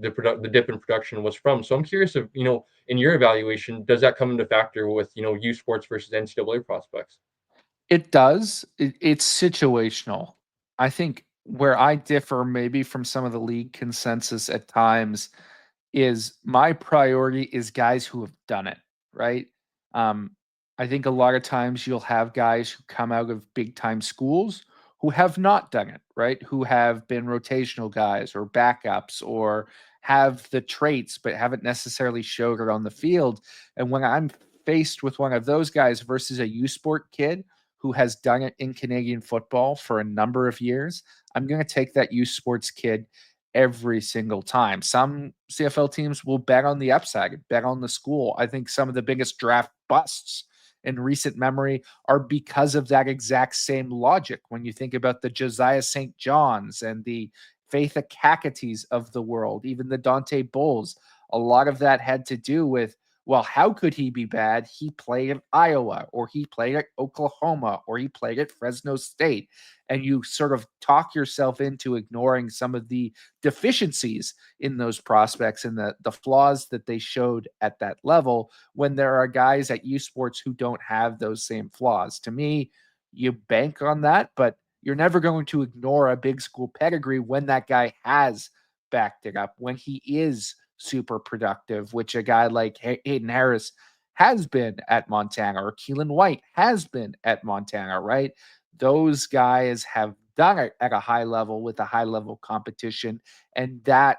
Speaker 1: dip in production was from. So I'm curious if, in your evaluation, does that come into factor with U Sports versus NCAA prospects?
Speaker 2: It does. It's situational. I think where I differ maybe from some of the league consensus at times is my priority is guys who have done it, right? Um, I think a lot of times you'll have guys who come out of big time schools who have not done it, right? Who have been rotational guys or backups or have the traits but haven't necessarily showed it on the field. And when I'm faced with one of those guys versus a U Sport kid who has done it in Canadian football for a number of years, I'm going to take that U Sports kid every single time. Some CFL teams will bet on the upside, bet on the school. I think some of the biggest draft busts in recent memory are because of that exact same logic. When you think about the Josiah St. John's and the Faith Akakites of the world, even the Dante Bulls, a lot of that had to do with, well, how could he be bad? He played at Iowa, or he played at Oklahoma, or he played at Fresno State. And you sort of talk yourself into ignoring some of the deficiencies in those prospects and the flaws that they showed at that level, when there are guys at U Sports who don't have those same flaws. To me, you bank on that, but you're never going to ignore a big school pedigree when that guy has backed it up, when he is super productive, which a guy like Hayden Harris has been at Montana, or Keelan White has been at Montana, right? Those guys have done it at a high level with a high level competition. And that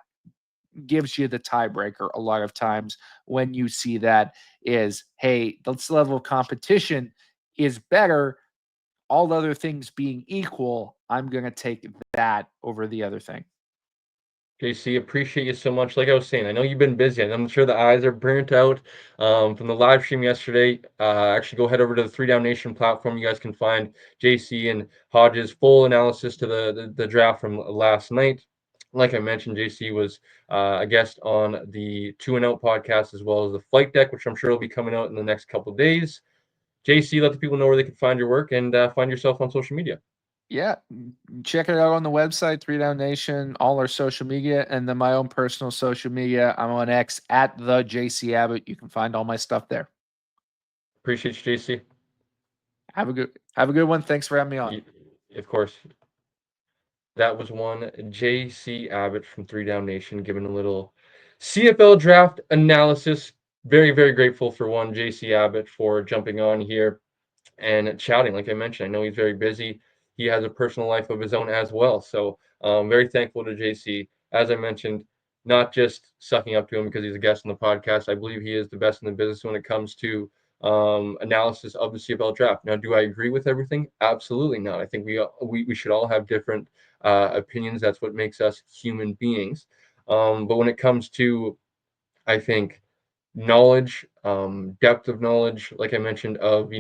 Speaker 2: gives you the tiebreaker a lot of times when you see that is, hey, this level of competition is better. All other things being equal, I'm going to take that over the other thing.
Speaker 1: JC, appreciate you so much. Like I was saying, I know you've been busy, and I'm sure the eyes are burnt out from the live stream yesterday. Actually, go head over to the 3Down Nation platform. You guys can find JC and Hodges' full analysis to the draft from last night. Like I mentioned, JC was a guest on the Two and Out podcast as well as the Flight Deck, which I'm sure will be coming out in the next couple of days. JC, let the people know where they can find your work and find yourself on social media.
Speaker 2: Yeah, check it out on the website, 3Down Nation, all our social media, and then my own personal social media. I'm on X at the JC Abbott. You can find all my stuff there.
Speaker 1: Appreciate you, JC.
Speaker 2: Have a good one. Thanks for having me on.
Speaker 1: Of course. That was one JC Abbott from 3Down Nation giving a little CFL draft analysis. Very, very grateful for one JC Abbott for jumping on here and chatting. Like I mentioned, I know he's very busy. He has a personal life of his own as well. So very thankful to JC. As I mentioned, not just sucking up to him because he's a guest on the podcast. I believe he is the best in the business when it comes to analysis of the CFL draft. Now, do I agree with everything? Absolutely not. I think we should all have different opinions. That's what makes us human beings. But when it comes to, I think, knowledge, depth of knowledge, like I mentioned, of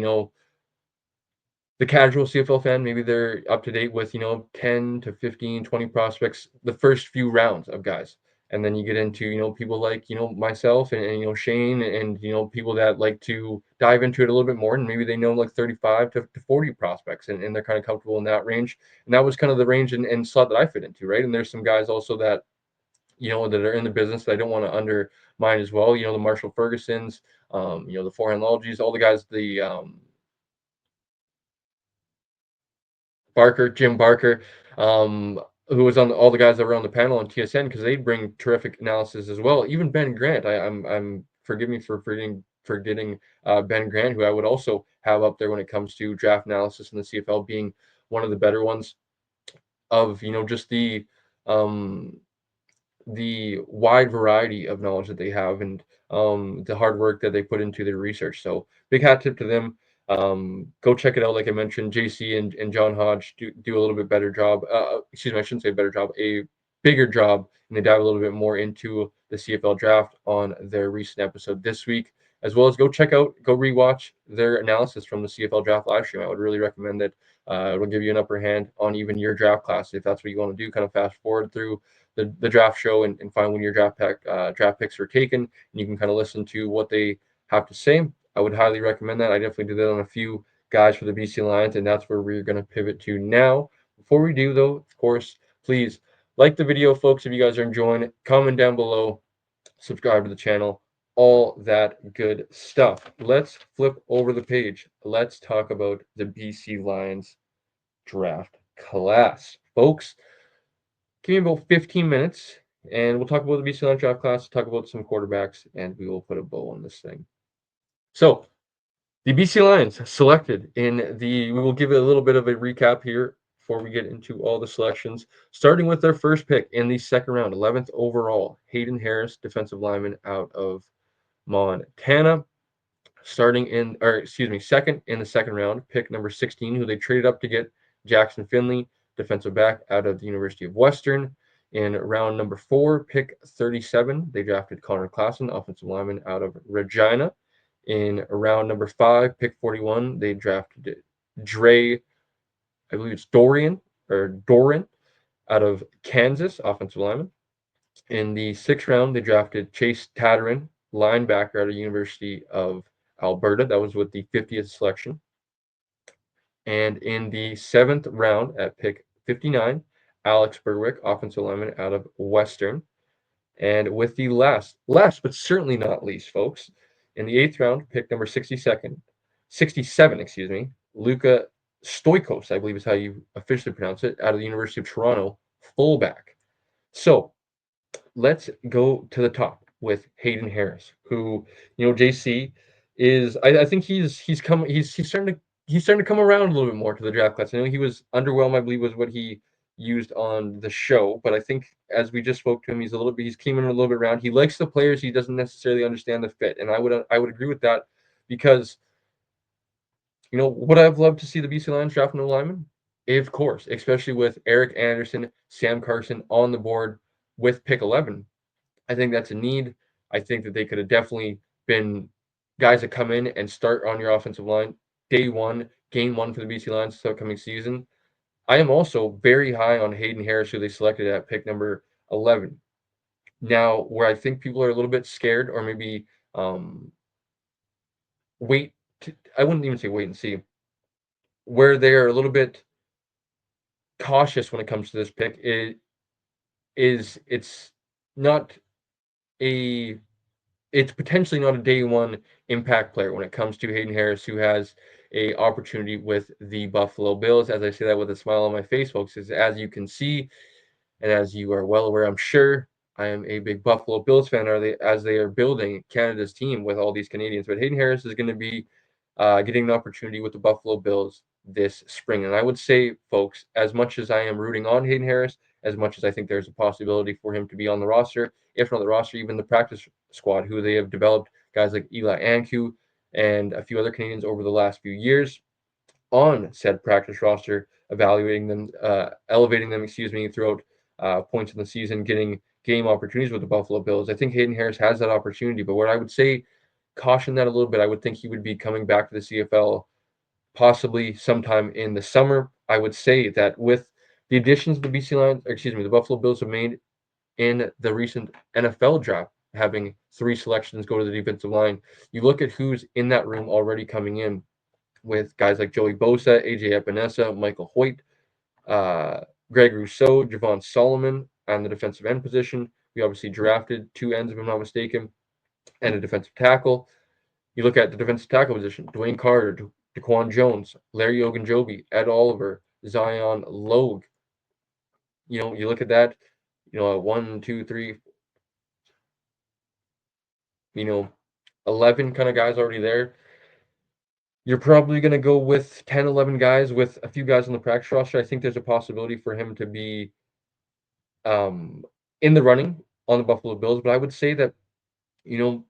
Speaker 1: the casual CFL fan, maybe they're up to date with 10 to 15, 20 prospects the first few rounds of guys. And then you get into people like myself and Shane and people that like to dive into it a little bit more, and maybe they know like 35 to 40 prospects, and they're kind of comfortable in that range. And that was kind of the range and slot that I fit into, right? And there's some guys also that that are in the business that I don't want to undermine as well. The Marshall Fergusons, the Forehand Lodges, all the guys, the Jim Barker, who was on all the guys that were on the panel on TSN, because they bring terrific analysis as well. Even Ben Grant, I'm forgive me for forgetting Ben Grant, who I would also have up there when it comes to draft analysis in the CFL, being one of the better ones of just um, the wide variety of knowledge that they have, and the hard work that they put into their research. So big hat tip to them. Go check it out. Like I mentioned, JC and John Hodge do a little bit better job. Excuse me, I shouldn't say better job, a bigger job, and they dive a little bit more into the CFL draft on their recent episode this week, as well as go rewatch their analysis from the CFL draft live stream. I would really recommend that. It'll give you an upper hand on even your draft class if that's what you want to do. Kind of fast forward through the draft show and find when your draft picks are taken, and you can kind of listen to what they have to say. I would highly recommend that. I definitely did that on a few guys for the BC Lions, and that's where we're going to pivot to now. Before we do, though, of course, please like the video, folks, if you guys are enjoying it. Comment down below, subscribe to the channel, all that good stuff. Let's flip over the page. Let's talk about the BC Lions draft class. Folks, give me about 15 minutes, and we'll talk about the BC Lions draft class, talk about some quarterbacks, and we will put a bow on this thing. So, the BC Lions selected in the, we will give it a little bit of a recap here before we get into all the selections. Starting with their first pick in the second round, 11th overall, Hayden Harris, defensive lineman out of Montana. Second in the second round, pick number 16, who they traded up to get Jackson Finley, defensive back out of the University of Western. In round number 4, pick 37, they drafted Connor Klassen, offensive lineman out of Regina. In round number 5, pick 41, they drafted I believe it's Doran, out of Kansas, offensive lineman. In the 6th round, they drafted Chase Tatarin, linebacker out of University of Alberta. That was with the 50th selection. And in the 7th round, at pick 59, Alex Berwick, offensive lineman out of Western. And with the last but certainly not least, folks, in the 8th round, pick number 67, Luka Stoikos, I believe is how you officially pronounce it, out of the University of Toronto, fullback. So let's go to the top with Hayden Harris, who JC is. I think he's starting to come around a little bit more to the draft class. I know he was underwhelmed, I believe was what he used on the show, but I think as we just spoke to him, he's coming a little bit around. He likes the players, he doesn't necessarily understand the fit, and I would agree with that, because would I've loved to see the BC Lions draft an lineman? Of course, especially with Eric Anderson, Sam Carson on the board. with pick 11. I think that's a need. I think that they could have definitely been guys that come in and start on your offensive line day one, game one for the BC Lions this upcoming season. I am also very high on Hayden Harris, who they selected at pick number 11. Now, where I think people are a little bit scared, or maybe um, wait, I wouldn't even say wait and see, where they are a little bit cautious when it comes to this pick, it's not a it's potentially not a day one impact player when it comes to Hayden Harris, who has a opportunity with the Buffalo Bills. As I say that with a smile on my face, folks, is as you can see, and as you are well aware, I'm sure, I am a big Buffalo Bills fan. As they are building Canada's team with all these Canadians, but Hayden Harris is going to be getting an opportunity with the Buffalo Bills this spring. And I would say, folks, as much as I am rooting on Hayden Harris, as much as I think there's a possibility for him to be on the roster, if not the roster, even the practice squad, who they have developed, guys like Eli Anku and a few other Canadians over the last few years on said practice roster, evaluating them, elevating them, throughout points in the season, getting game opportunities with the Buffalo Bills. I think Hayden Harris has that opportunity, but what I would say, caution that a little bit. I would think he would be coming back to the CFL possibly sometime in the summer. I would say that with the additions the BC Lions, the Buffalo Bills have made in the recent NFL draft, having 3 selections go to the defensive line, you look at who's in that room already coming in with guys like Joey Bosa, AJ Epinesa, Michael Hoyt, uh, Greg Rousseau, Javon Solomon on the defensive end position. We obviously drafted 2 ends, if I'm not mistaken, and a defensive tackle. You look at the defensive tackle position: Dwayne Carter, Daquan Jones, Larry Ogunjobi, Ed Oliver, Zion Logue. You look at that, 1, 2, 3, 11 kind of guys already there. You're probably going to go with 10, 11 guys with a few guys on the practice roster. I think there's a possibility for him to be in the running on the Buffalo Bills, but I would say that, you know,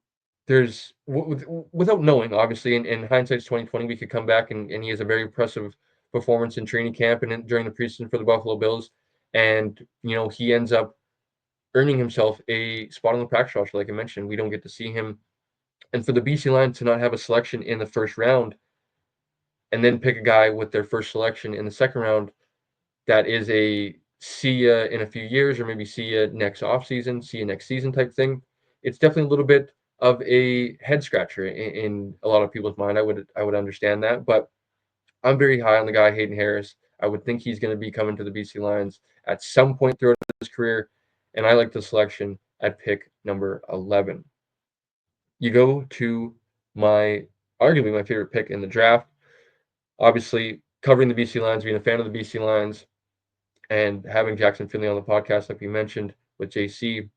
Speaker 1: there's without knowing, obviously, in hindsight's 2020, we could come back and he has a very impressive performance in training camp and during the preseason for the Buffalo Bills, and he ends up earning himself a spot on the practice roster. Like I mentioned, we don't get to see him, and for the BC Lions to not have a selection in the first round and then pick a guy with their first selection in the second round that is a see ya in a few years, or maybe see ya next offseason, see you next season type thing. It's definitely a little bit of a head scratcher in a lot of people's mind. I would understand that, but I'm very high on the guy Hayden Harris. I would think he's going to be coming to the BC Lions at some point throughout his career, and I like the selection at pick number 11. You go to arguably my favorite pick in the draft. Obviously, covering the BC Lions, being a fan of the BC Lions, and having Jackson Finley on the podcast, like we mentioned with JC,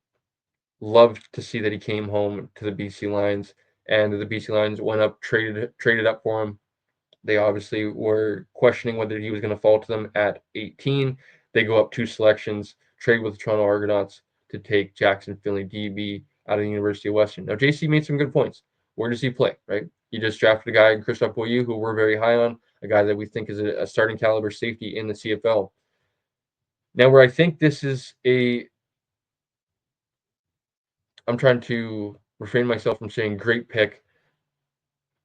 Speaker 1: loved to see that he came home to the BC Lions, and the BC Lions went up, traded up for him. They obviously were questioning whether he was going to fall to them at 18. They go up 2 selections, trade with the Toronto Argonauts to take Jackson Finley, DB, out of the University of Western. Now, JC made some good points. Where does he play, right? You just drafted a guy, Christophe Boyu, who we're very high on, a guy that we think is a starting caliber safety in the CFL. Now, where I think this is I'm trying to refrain myself from saying great pick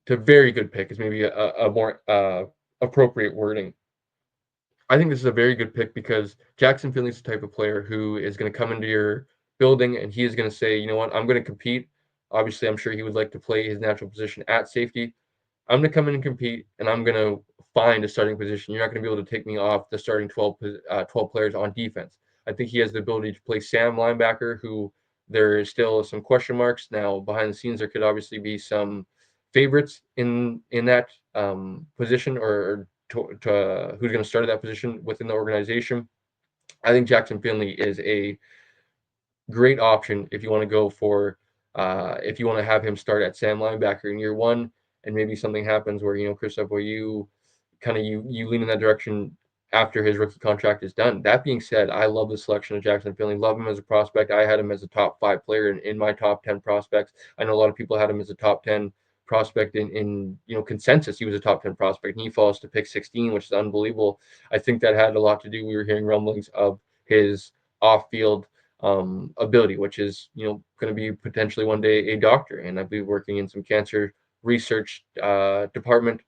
Speaker 1: to very good pick is maybe a more appropriate wording. I think this is a very good pick because Jackson Finley's the type of player who is going to come into your building and he is going to say, you know what, I'm going to compete. Obviously, I'm sure he would like to play his natural position at safety. I'm going to come in and compete, and I'm going to find a starting position. You're not going to be able to take me off the starting 12 players on defense. I think he has the ability to play Sam linebacker, who there is still some question marks. Now, behind the scenes, there could obviously be some favorites in that position, or who's going to start at that position within the organization. I think Jackson Finley is a great option if you want to go for if you want to have him start at Sam linebacker in year one, and maybe something happens where Christophe Boyu kind of you lean in that direction after his rookie contract is done. That being said, I love the selection of Jackson Finley. Love him as a prospect. I had him as a top 5 player in my top 10 prospects. I know a lot of people had him as a top 10 prospect in consensus. He was a top 10 prospect, and he falls to pick 16, which is unbelievable. I think that had a lot to do. We were hearing rumblings of his off-field ability, which is going to be potentially one day a doctor, and I believe working in some cancer research department.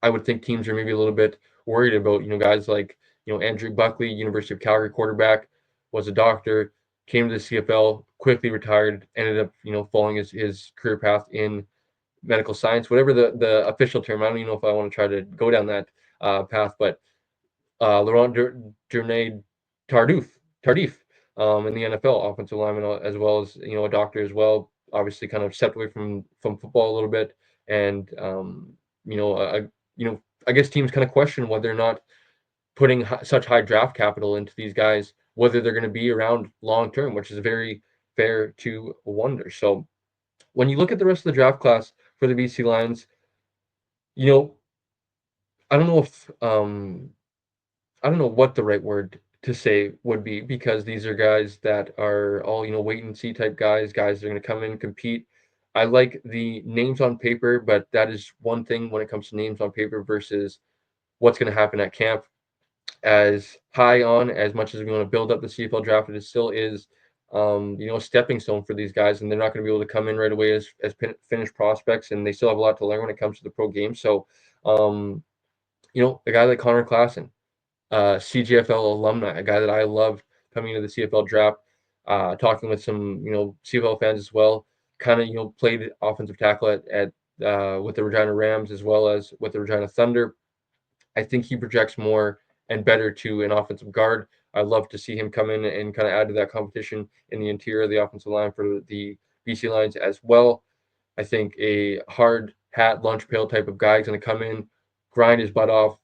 Speaker 1: I would think teams are maybe a little bit worried about guys like Andrew Buckley, University of Calgary quarterback, was a doctor, came to the CFL, quickly retired, ended up following his career path in medical science, whatever the official term. I don't even know if I want to try to go down that path, but Laurent Duvernay Tardif in the NFL, offensive lineman as well as a doctor as well. Obviously, kind of stepped away from football a little bit, and you know, I, I guess teams kind of question whether or not putting such high draft capital into these guys, whether they're going to be around long term, which is very fair to wonder. So when you look at the rest of the draft class for the BC Lions, you know, I don't know if I don't know what the right word to say would be, because these are guys that are all, wait and see type guys, guys that are going to come in and compete. I like the names on paper, but that is one thing when it comes to names on paper versus what's going to happen at camp. As high on as much as we want to build up the CFL draft, it still is, a stepping stone for these guys, and they're not going to be able to come in right away as finished prospects, and they still have a lot to learn when it comes to the pro game. So, a guy like Connor Klassen, CGFL alumni, a guy that I loved coming into the CFL draft, talking with some, CFL fans as well, kind of, played offensive tackle at with the Regina Rams as well as with the Regina Thunder. I think he projects more and better to an offensive guard. I'd love to see him come in and kind of add to that competition in the interior of the offensive line for the BC Lions as well. I think a hard hat, lunch pail type of guy is going to come in, grind his butt off,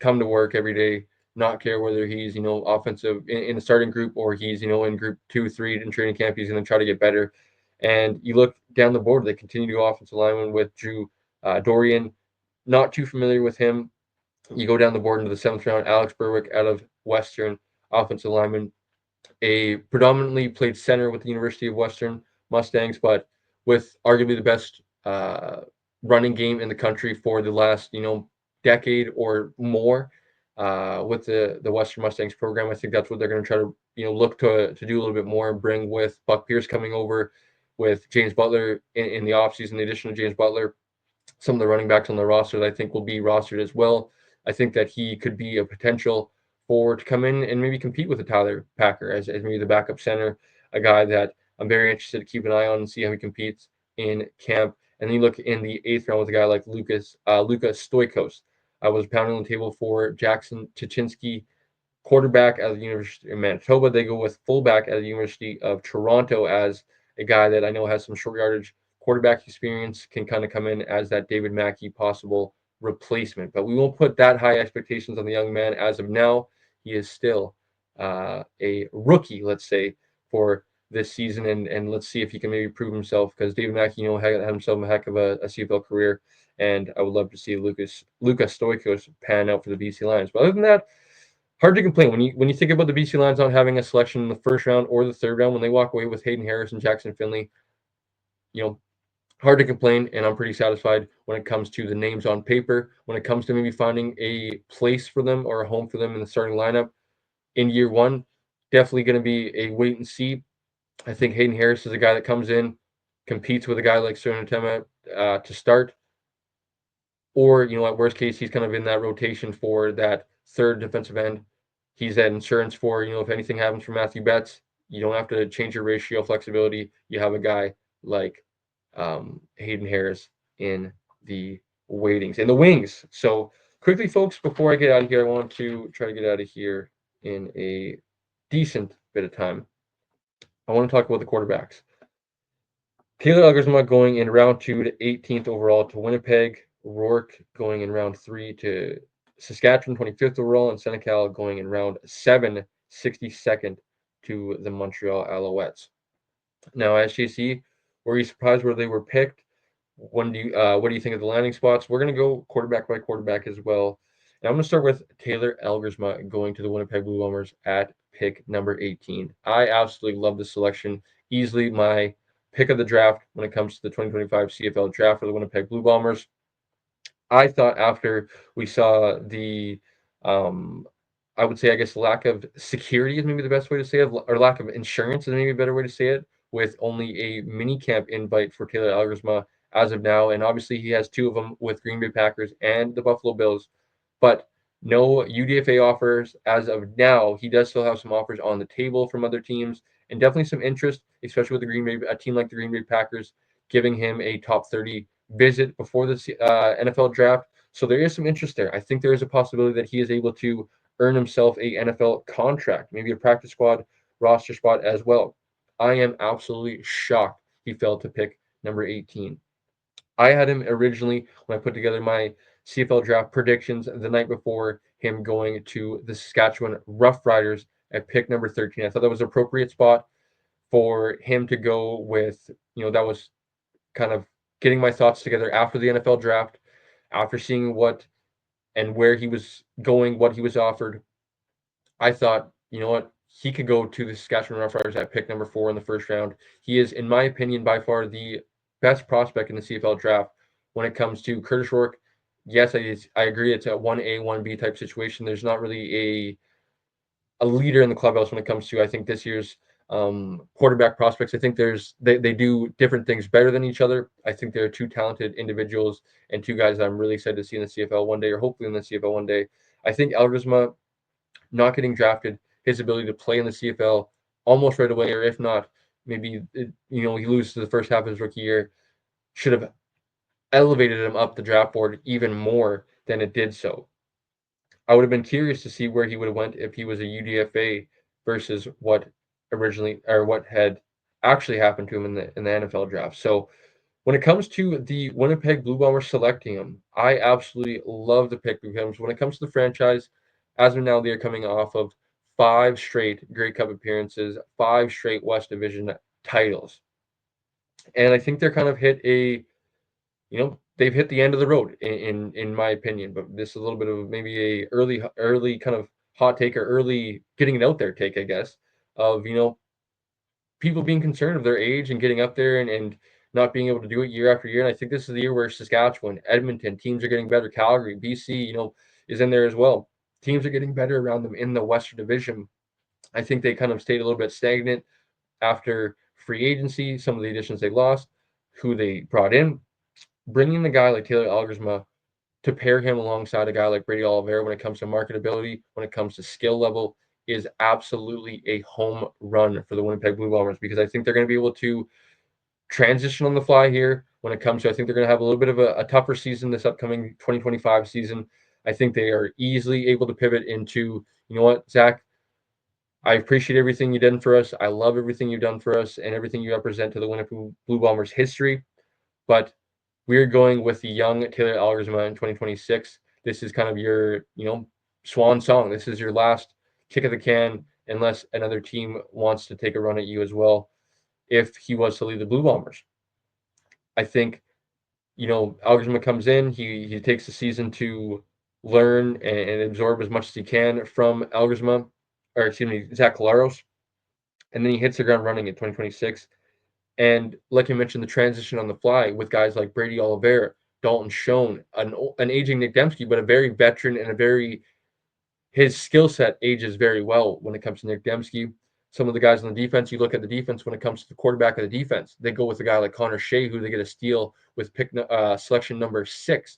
Speaker 1: come to work every day, not care whether he's offensive in the starting group or he's in group 2, 3 in training camp. He's going to try to get better. And you look down the board, they continue to go offensive lineman with Drew Dorian. Not too familiar with him. You go down the board into the 7th round, Alex Berwick out of Western, offensive lineman, a predominantly played center with the University of Western Mustangs, but with arguably the best running game in the country for the last decade or more with the Western Mustangs program. I think that's what they're going to try to look to do a little bit more and bring with Buck Pierce coming over, with James Butler in the offseason. The addition of James Butler, some of the running backs on the roster that I think will be rostered as well. I think that he could be a potential forward to come in and maybe compete with a Tyler Packer as maybe the backup center, a guy that I'm very interested to keep an eye on and see how he competes in camp. And then you look in the 8th round with a guy like Luka Stoikos. I was pounding on the table for Jackson Tuchinski, quarterback at the University of Manitoba. They go with fullback at the University of Toronto as a guy that I know has some short yardage quarterback experience, can kind of come in as that David Mackey possible replacement. But we won't put that high expectations on the young man as of now. He is still a rookie, let's say, for this season, and let's see if he can maybe prove himself, because David Mackey, had himself a heck of a CFL career, and I would love to see Luka Stoikos pan out for the BC Lions. But other than that, hard to complain when you think about the BC Lions not having a selection in the 1st round or the 3rd round when they walk away with Hayden Harris and Jackson Finley. Hard to complain, and I'm pretty satisfied when it comes to the names on paper. When it comes to maybe finding a place for them or a home for them in the starting lineup in year 1, definitely going to be a wait and see. I think Hayden Harris is a guy that comes in, competes with a guy like Sonatema to start, or at worst case, he's kind of in that rotation for that 3rd defensive end. He's that insurance for if anything happens for Matthew Betts, you don't have to change your ratio flexibility. You have a guy like Hayden Harris in the wings. So quickly, folks, before I get out of here, I want to try to get out of here in a decent bit of time. I want to talk about the quarterbacks. Taylor Elgersma going in round 2 to 18th overall to Winnipeg. Rourke going in round 3 to Saskatchewan, 25th overall, and Senecal going in round 7, 62nd to the Montreal Alouettes. Now, SJC, were you surprised where they were picked? What do you think of the landing spots? We're going to go quarterback by quarterback as well. And I'm going to start with Taylor Elgersma going to the Winnipeg Blue Bombers at pick number 18. I absolutely love this selection. Easily my pick of the draft when it comes to the 2025 CFL draft for the Winnipeg Blue Bombers. I thought after we saw the I would say, I guess, lack of security is maybe the best way to say it, or lack of insurance is maybe a better way to say it, with only a mini camp invite for Taylor Algersma as of now. And obviously, he has two of them with Green Bay Packers and the Buffalo Bills, but no UDFA offers as of now. He does still have some offers on the table from other teams, and definitely some interest, especially with the Green Bay, a team like the Green Bay Packers, giving him a top 30 visit before the NFL draft. So there is some interest there. I think there is a possibility that he is able to earn himself a NFL contract, maybe a practice squad roster spot as well. I am absolutely shocked he failed to pick number 18. I had him originally when I put together my CFL draft predictions the night before, him going to the Saskatchewan Roughriders at pick number 13. I thought that was an appropriate spot for him to go with. That was kind of getting my thoughts together after the NFL draft, after seeing what and where he was going, what he was offered. I thought, you know what, he could go to the Saskatchewan Roughriders at pick number 4 in the first round. He is, in my opinion, by far the best prospect in the CFL draft when it comes to Curtis Rourke. Yes, I agree. It's a 1A, 1B type situation. There's not really a leader in the clubhouse when it comes to, I think, this year's quarterback prospects. I think they do different things better than each other. I think they're two talented individuals and two guys that I'm really excited to see in the CFL one day, or hopefully in the CFL one day. I think Algersma not getting drafted, his ability to play in the CFL almost right away, or if not, maybe he loses the first half of his rookie year, should have elevated him up the draft board even more than it did so. I would have been curious to see where he would have went if he was a UDFA versus what originally, or what had actually happened to him in the NFL draft. So when it comes to the Winnipeg Blue Bombers selecting him, I absolutely love the pick because when it comes to the franchise, as of now, they are coming off of 5 straight Grey Cup appearances, 5 straight West Division titles. And I think they're kind of they've hit the end of the road in my opinion. But this is a little bit of maybe a early kind of hot take, or early getting it out there take, I guess, of people being concerned of their age and getting up there and not being able to do it year after year. And I think this is the year where Saskatchewan, Edmonton, teams are getting better. Calgary, BC, is in there as well. Teams are getting better around them in the Western Division. I think they kind of stayed a little bit stagnant after free agency, some of the additions they lost, who they brought in. Bringing the guy like Taylor Algersma to pair him alongside a guy like Brady Oliveira when it comes to marketability, when it comes to skill level, is absolutely a home run for the Winnipeg Blue Bombers, because I think they're going to be able to transition on the fly here when it comes to, I think they're going to have a little bit of a tougher season this upcoming 2025 season. I think they are easily able to pivot into, you know what, Zach, I appreciate everything you did for us. I love everything you've done for us and everything you represent to the Winnipeg Blue Bombers history. But we're going with the young Taylor Algersma in 2026. This is kind of your, swan song. This is your last kick of the can, unless another team wants to take a run at you as well, if he was to lead the Blue Bombers. I think, Algersma comes in, he takes the season to learn and absorb as much as he can from Algersma, or excuse me, Zach Collaros, and then he hits the ground running in 2026. And like you mentioned, the transition on the fly with guys like Brady Oliveira, Dalton Schoen, an aging Nick Dembski, but a very veteran and his skill set ages very well when it comes to Nick Dembski. Some of the guys on the defense, you look at the defense when it comes to the quarterback of the defense, they go with a guy like Connor Shea, who they get a steal with pick selection number 6.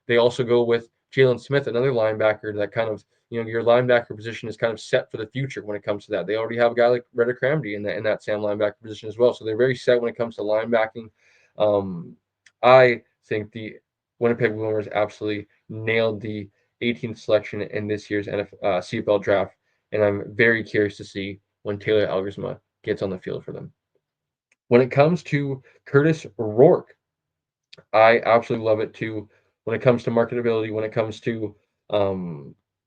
Speaker 1: They also go with Jalen Smith, another linebacker that kind of, your linebacker position is kind of set for the future when it comes to that. They already have a guy like Reddick Cramdy in that Sam linebacker position as well. So they're very set when it comes to linebacking. I think the Winnipeg Boomers absolutely nailed the 18th selection in this year's CFL draft, and I'm very curious to see when Taylor Algersma gets on the field for them. When it comes to Curtis Rourke, I absolutely love it too. When it comes to marketability, when it comes to,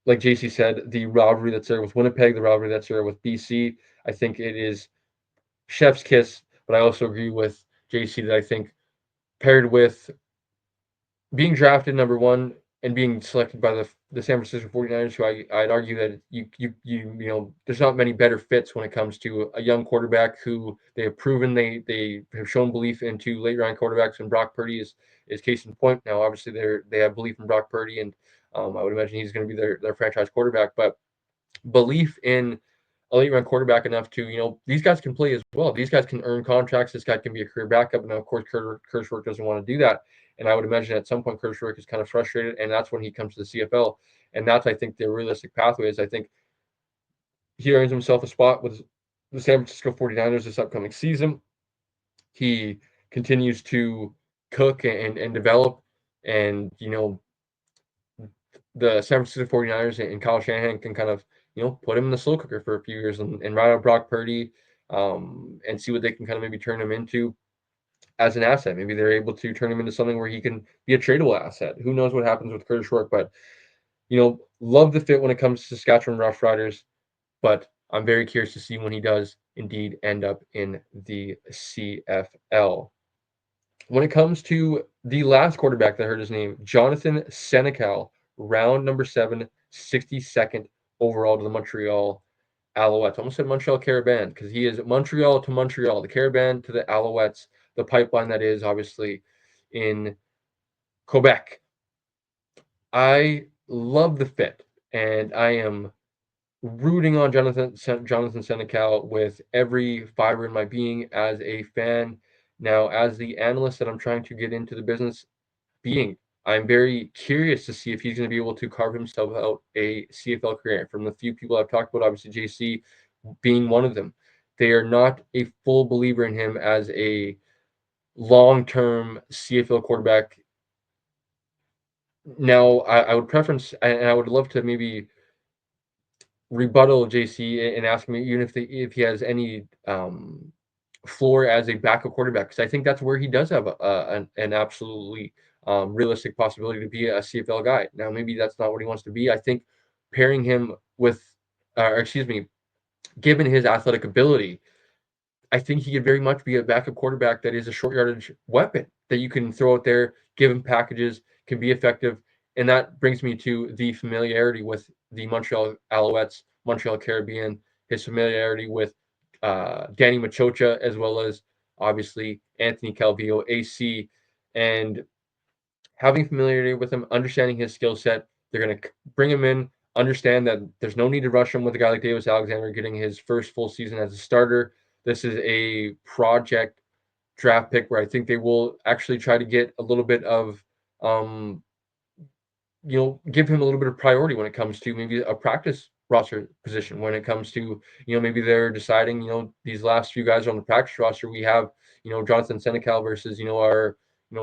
Speaker 1: like JC said, the rivalry that's there with Winnipeg, the rivalry that's there with BC, I think it is chef's kiss. But I also agree with JC that I think paired with being drafted number 1 and being selected by the San Francisco 49ers, who I'd argue that there's not many better fits when it comes to a young quarterback who they have proven they have shown belief into late round quarterbacks, and Brock Purdy is case in point. Now, obviously, they have belief in Brock Purdy, and I would imagine he's going to be their franchise quarterback. But belief in a late round quarterback enough to, these guys can play as well. These guys can earn contracts. This guy can be a career backup. And of course, Curtis Rourke doesn't want to do that. And I would imagine at some point, Curtis Rourke is kind of frustrated. And that's when he comes to the CFL. And that's, I think, the realistic pathway is I think he earns himself a spot with the San Francisco 49ers this upcoming season. He continues to cook and develop. And, the San Francisco 49ers and Kyle Shanahan can kind of, put him in the slow cooker for a few years and ride out Brock Purdy, and see what they can kind of maybe turn him into as an asset. Maybe they're able to turn him into something where he can be a tradable asset. Who knows what happens with Curtis Rourke, but, love the fit when it comes to Saskatchewan Roughriders, but I'm very curious to see when he does indeed end up in the CFL. When it comes to the last quarterback that I heard his name, Jonathan Senecal, round number 7, 62nd overall to the Montreal Alouettes. Almost said Montreal Carabin because he is Montreal to Montreal, the Carabin to the Alouettes, the pipeline that is obviously in Quebec. I love the fit, and I am rooting on Jonathan Senecal with every fiber in my being as a fan. Now, as the analyst that I'm trying to get into the business being, I'm very curious to see if he's going to be able to carve himself out a CFL career. From the few people I've talked about, obviously JC being one of them, they are not a full believer in him as a long-term CFL quarterback. Now, I would preference, and I would love to maybe rebuttal JC and ask him even if he has any floor as a backup quarterback, because I think that's where he does have an absolutely realistic possibility to be a CFL guy. Now, maybe that's not what he wants to be. I think pairing him with, given his athletic ability, I think he could very much be a backup quarterback that is a short yardage weapon that you can throw out there, give him packages, can be effective. And that brings me to the familiarity with the Montreal Alouettes, Montreal Caribbean, his familiarity with Danny Machocha, as well as obviously Anthony Calvillo, AC, and having familiarity with him, understanding his skill set. They're going to bring him in, understand that there's no need to rush him with a guy like Davis Alexander getting his first full season as a starter. This is a project draft pick where I think they will actually try to get a little bit of, give him a little bit of priority when it comes to maybe a practice roster position. When it comes to, maybe they're deciding, these last few guys on the practice roster, we have, Jonathan Senecal versus, our,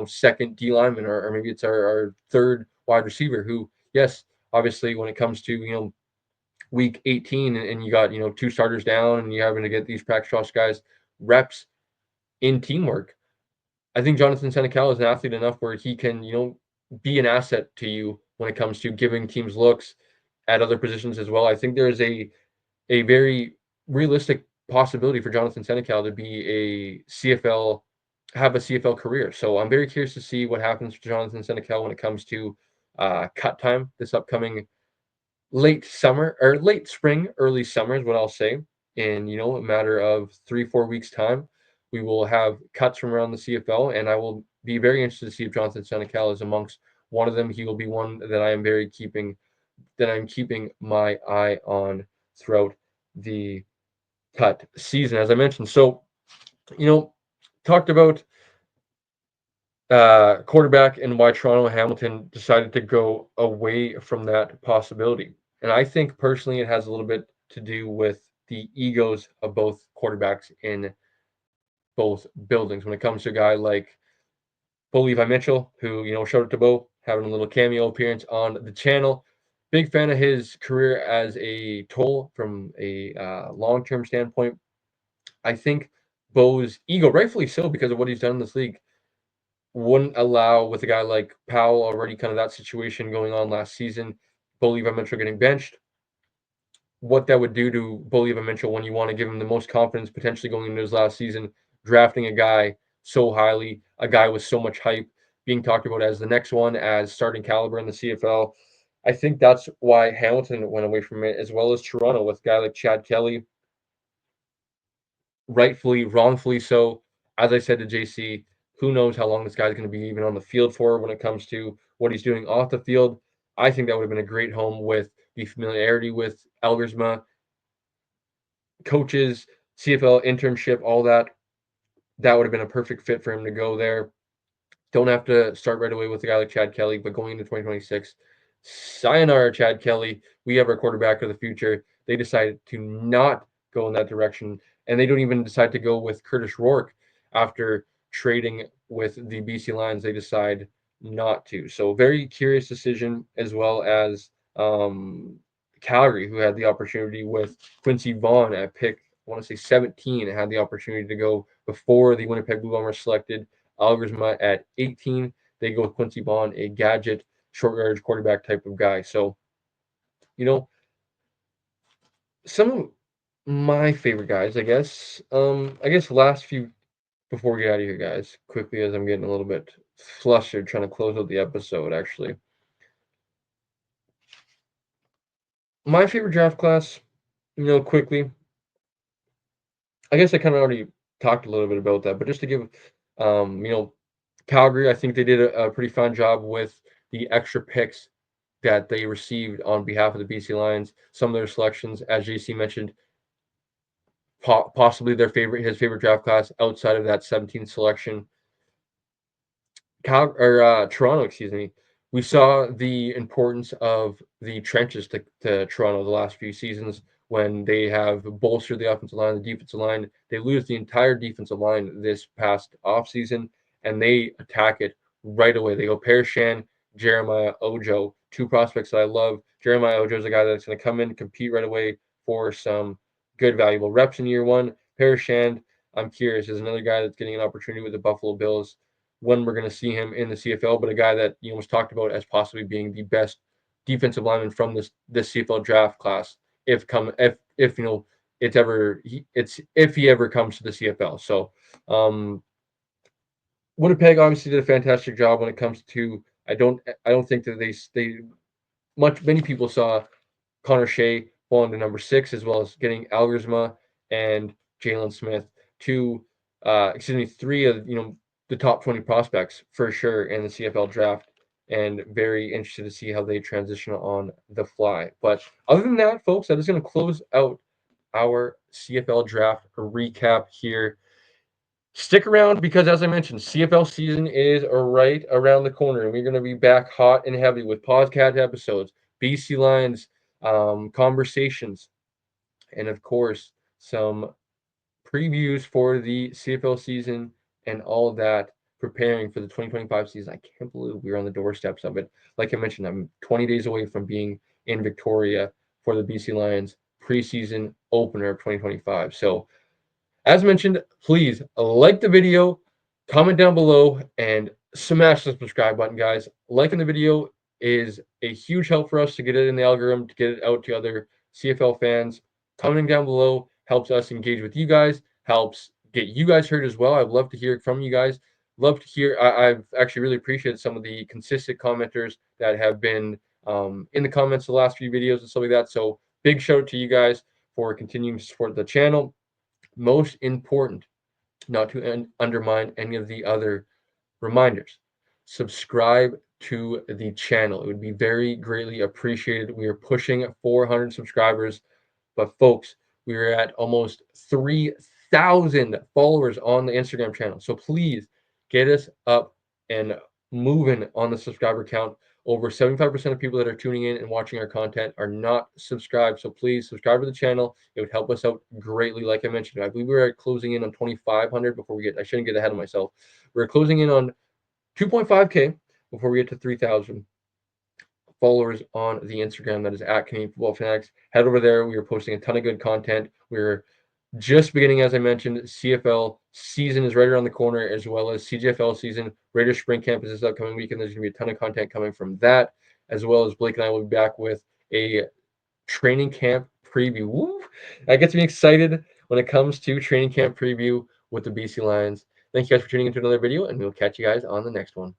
Speaker 1: second D lineman, or maybe it's our third wide receiver who, yes, obviously when it comes to, week 18 and you got, two starters down and you're having to get these practice roster guys reps in teamwork. I think Jonathan Senecal is an athlete enough where he can, be an asset to you when it comes to giving teams looks at other positions as well. I think there is a very realistic possibility for Jonathan Senecal to be have a CFL career. So I'm very curious to see what happens to Jonathan Senecal when it comes to cut time this upcoming late summer or late spring, early summer is what I'll say. In a matter of 3-4 weeks time, we will have cuts from around the CFL, and I will be very interested to see if Jonathan Senecal is amongst one of them. He will be one that I'm keeping my eye on throughout the cut season, as I mentioned. So, talked about quarterback and why Toronto and Hamilton decided to go away from that possibility. And I think personally it has a little bit to do with the egos of both quarterbacks in both buildings. When it comes to a guy like Bo Levi Mitchell, who, showed up to Bo, having a little cameo appearance on the channel. Big fan of his career as a toll from a long-term standpoint. I think Bo's ego, rightfully so, because of what he's done in this league, wouldn't allow, with a guy like Powell already kind of that situation going on last season, Bo Levi Mitchell getting benched, what that would do to Bo Levi Mitchell when you want to give him the most confidence potentially going into his last season, drafting a guy so highly, a guy with so much hype, being talked about as the next one, as starting caliber in the CFL. I think that's why Hamilton went away from it, as well as Toronto with a guy like Chad Kelly, rightfully, wrongfully so. As I said to JC, who knows how long this guy's going to be even on the field for when it comes to what he's doing off the field. I think that would have been a great home with the familiarity with Algersma, coaches, CFL internship, all that. That would have been a perfect fit for him to go there. Don't have to start right away with a guy like Chad Kelly, but going into 2026, sayonara, Chad Kelly. We have our quarterback of the future. They decided to not go in that direction, and they don't even decide to go with Curtis Rourke after trading with the BC Lions. They decide not to. So, very curious decision, as well as Calgary, who had the opportunity with Quincy Vaughn at pick, I want to say 17, and had the opportunity to go before the Winnipeg Blue Bombers selected Algersma at 18. They go with Quincy Vaughn, a gadget, short yardage quarterback type of guy. So, you know, some of my favorite guys, I guess last few before we get out of here, guys, quickly as I'm getting a little bit flustered trying to close out the episode, actually. My favorite draft class, quickly, I guess I kind of already talked a little bit about that, but just to give, um, you know, Calgary, I think they did a pretty fine job with the extra picks that they received on behalf of the BC Lions. Some of their selections, as JC mentioned, possibly his favorite draft class outside of that 17th selection. Toronto, excuse me. We saw the importance of the trenches to Toronto the last few seasons when they have bolstered the offensive line, the defensive line. They lose the entire defensive line this past offseason, and they attack it right away. They go Parashan, Jeremiah Ojo, two prospects that I love. Jeremiah Ojo is a guy that's going to come in, compete right away for some good, valuable reps in year one. Parashan, I'm curious, is another guy that's getting an opportunity with the Buffalo Bills when we're going to see him in the CFL, but a guy that was talked about as possibly being the best defensive lineman from this CFL draft class if if he ever comes to the CFL. So Winnipeg obviously did a fantastic job when it comes to I don't think that they many people saw Connor Shea falling to number 6, as well as getting Algersma and Jalen Smith, three of the top 20 prospects for sure in the CFL draft, and very interested to see how they transition on the fly. But other than that, folks, that is going to close out our CFL draft recap here. Stick around because, as I mentioned, CFL season is right around the corner, and we're going to be back hot and heavy with podcast episodes, BC Lions conversations, and of course, some previews for the CFL season and all of that, preparing for the 2025 season. I can't believe we're on the doorsteps of it. Like I mentioned, I'm 20 days away from being in Victoria for the BC Lions preseason opener of 2025. So, as mentioned, please like the video, comment down below, and smash the subscribe button, guys. Liking the video is a huge help for us to get it in the algorithm, to get it out to other CFL fans. Commenting down below helps us engage with you guys, helps get you guys heard as well. I'd love to hear from you guys. Love to hear. I've actually really appreciated some of the consistent commenters that have been in the comments the last few videos and stuff like that. So big shout out to you guys for continuing to support the channel. Most important, not to undermine any of the other reminders, subscribe to the channel. It would be very greatly appreciated. We are pushing 400 subscribers, but folks, we are at almost 3,000 followers on the Instagram channel. So please get us up and moving on the subscriber count. Over 75% of people that are tuning in and watching our content are not subscribed. So please subscribe to the channel. It would help us out greatly. Like I mentioned, I believe we were closing in on 2,500 before I shouldn't get ahead of myself. We're closing in on 2.5K before we get to 3,000 followers on the Instagram. That is at Canadian Football Fanatics. Head over there. We are posting a ton of good content. We're just beginning, as I mentioned. CFL season is right around the corner, as well as CJFL season. Raiders Spring Camp is this upcoming weekend. There's going to be a ton of content coming from that, as well as Blake and I will be back with a training camp preview. Woo! That gets me excited when it comes to training camp preview with the BC Lions. Thank you guys for tuning into another video, and we'll catch you guys on the next one.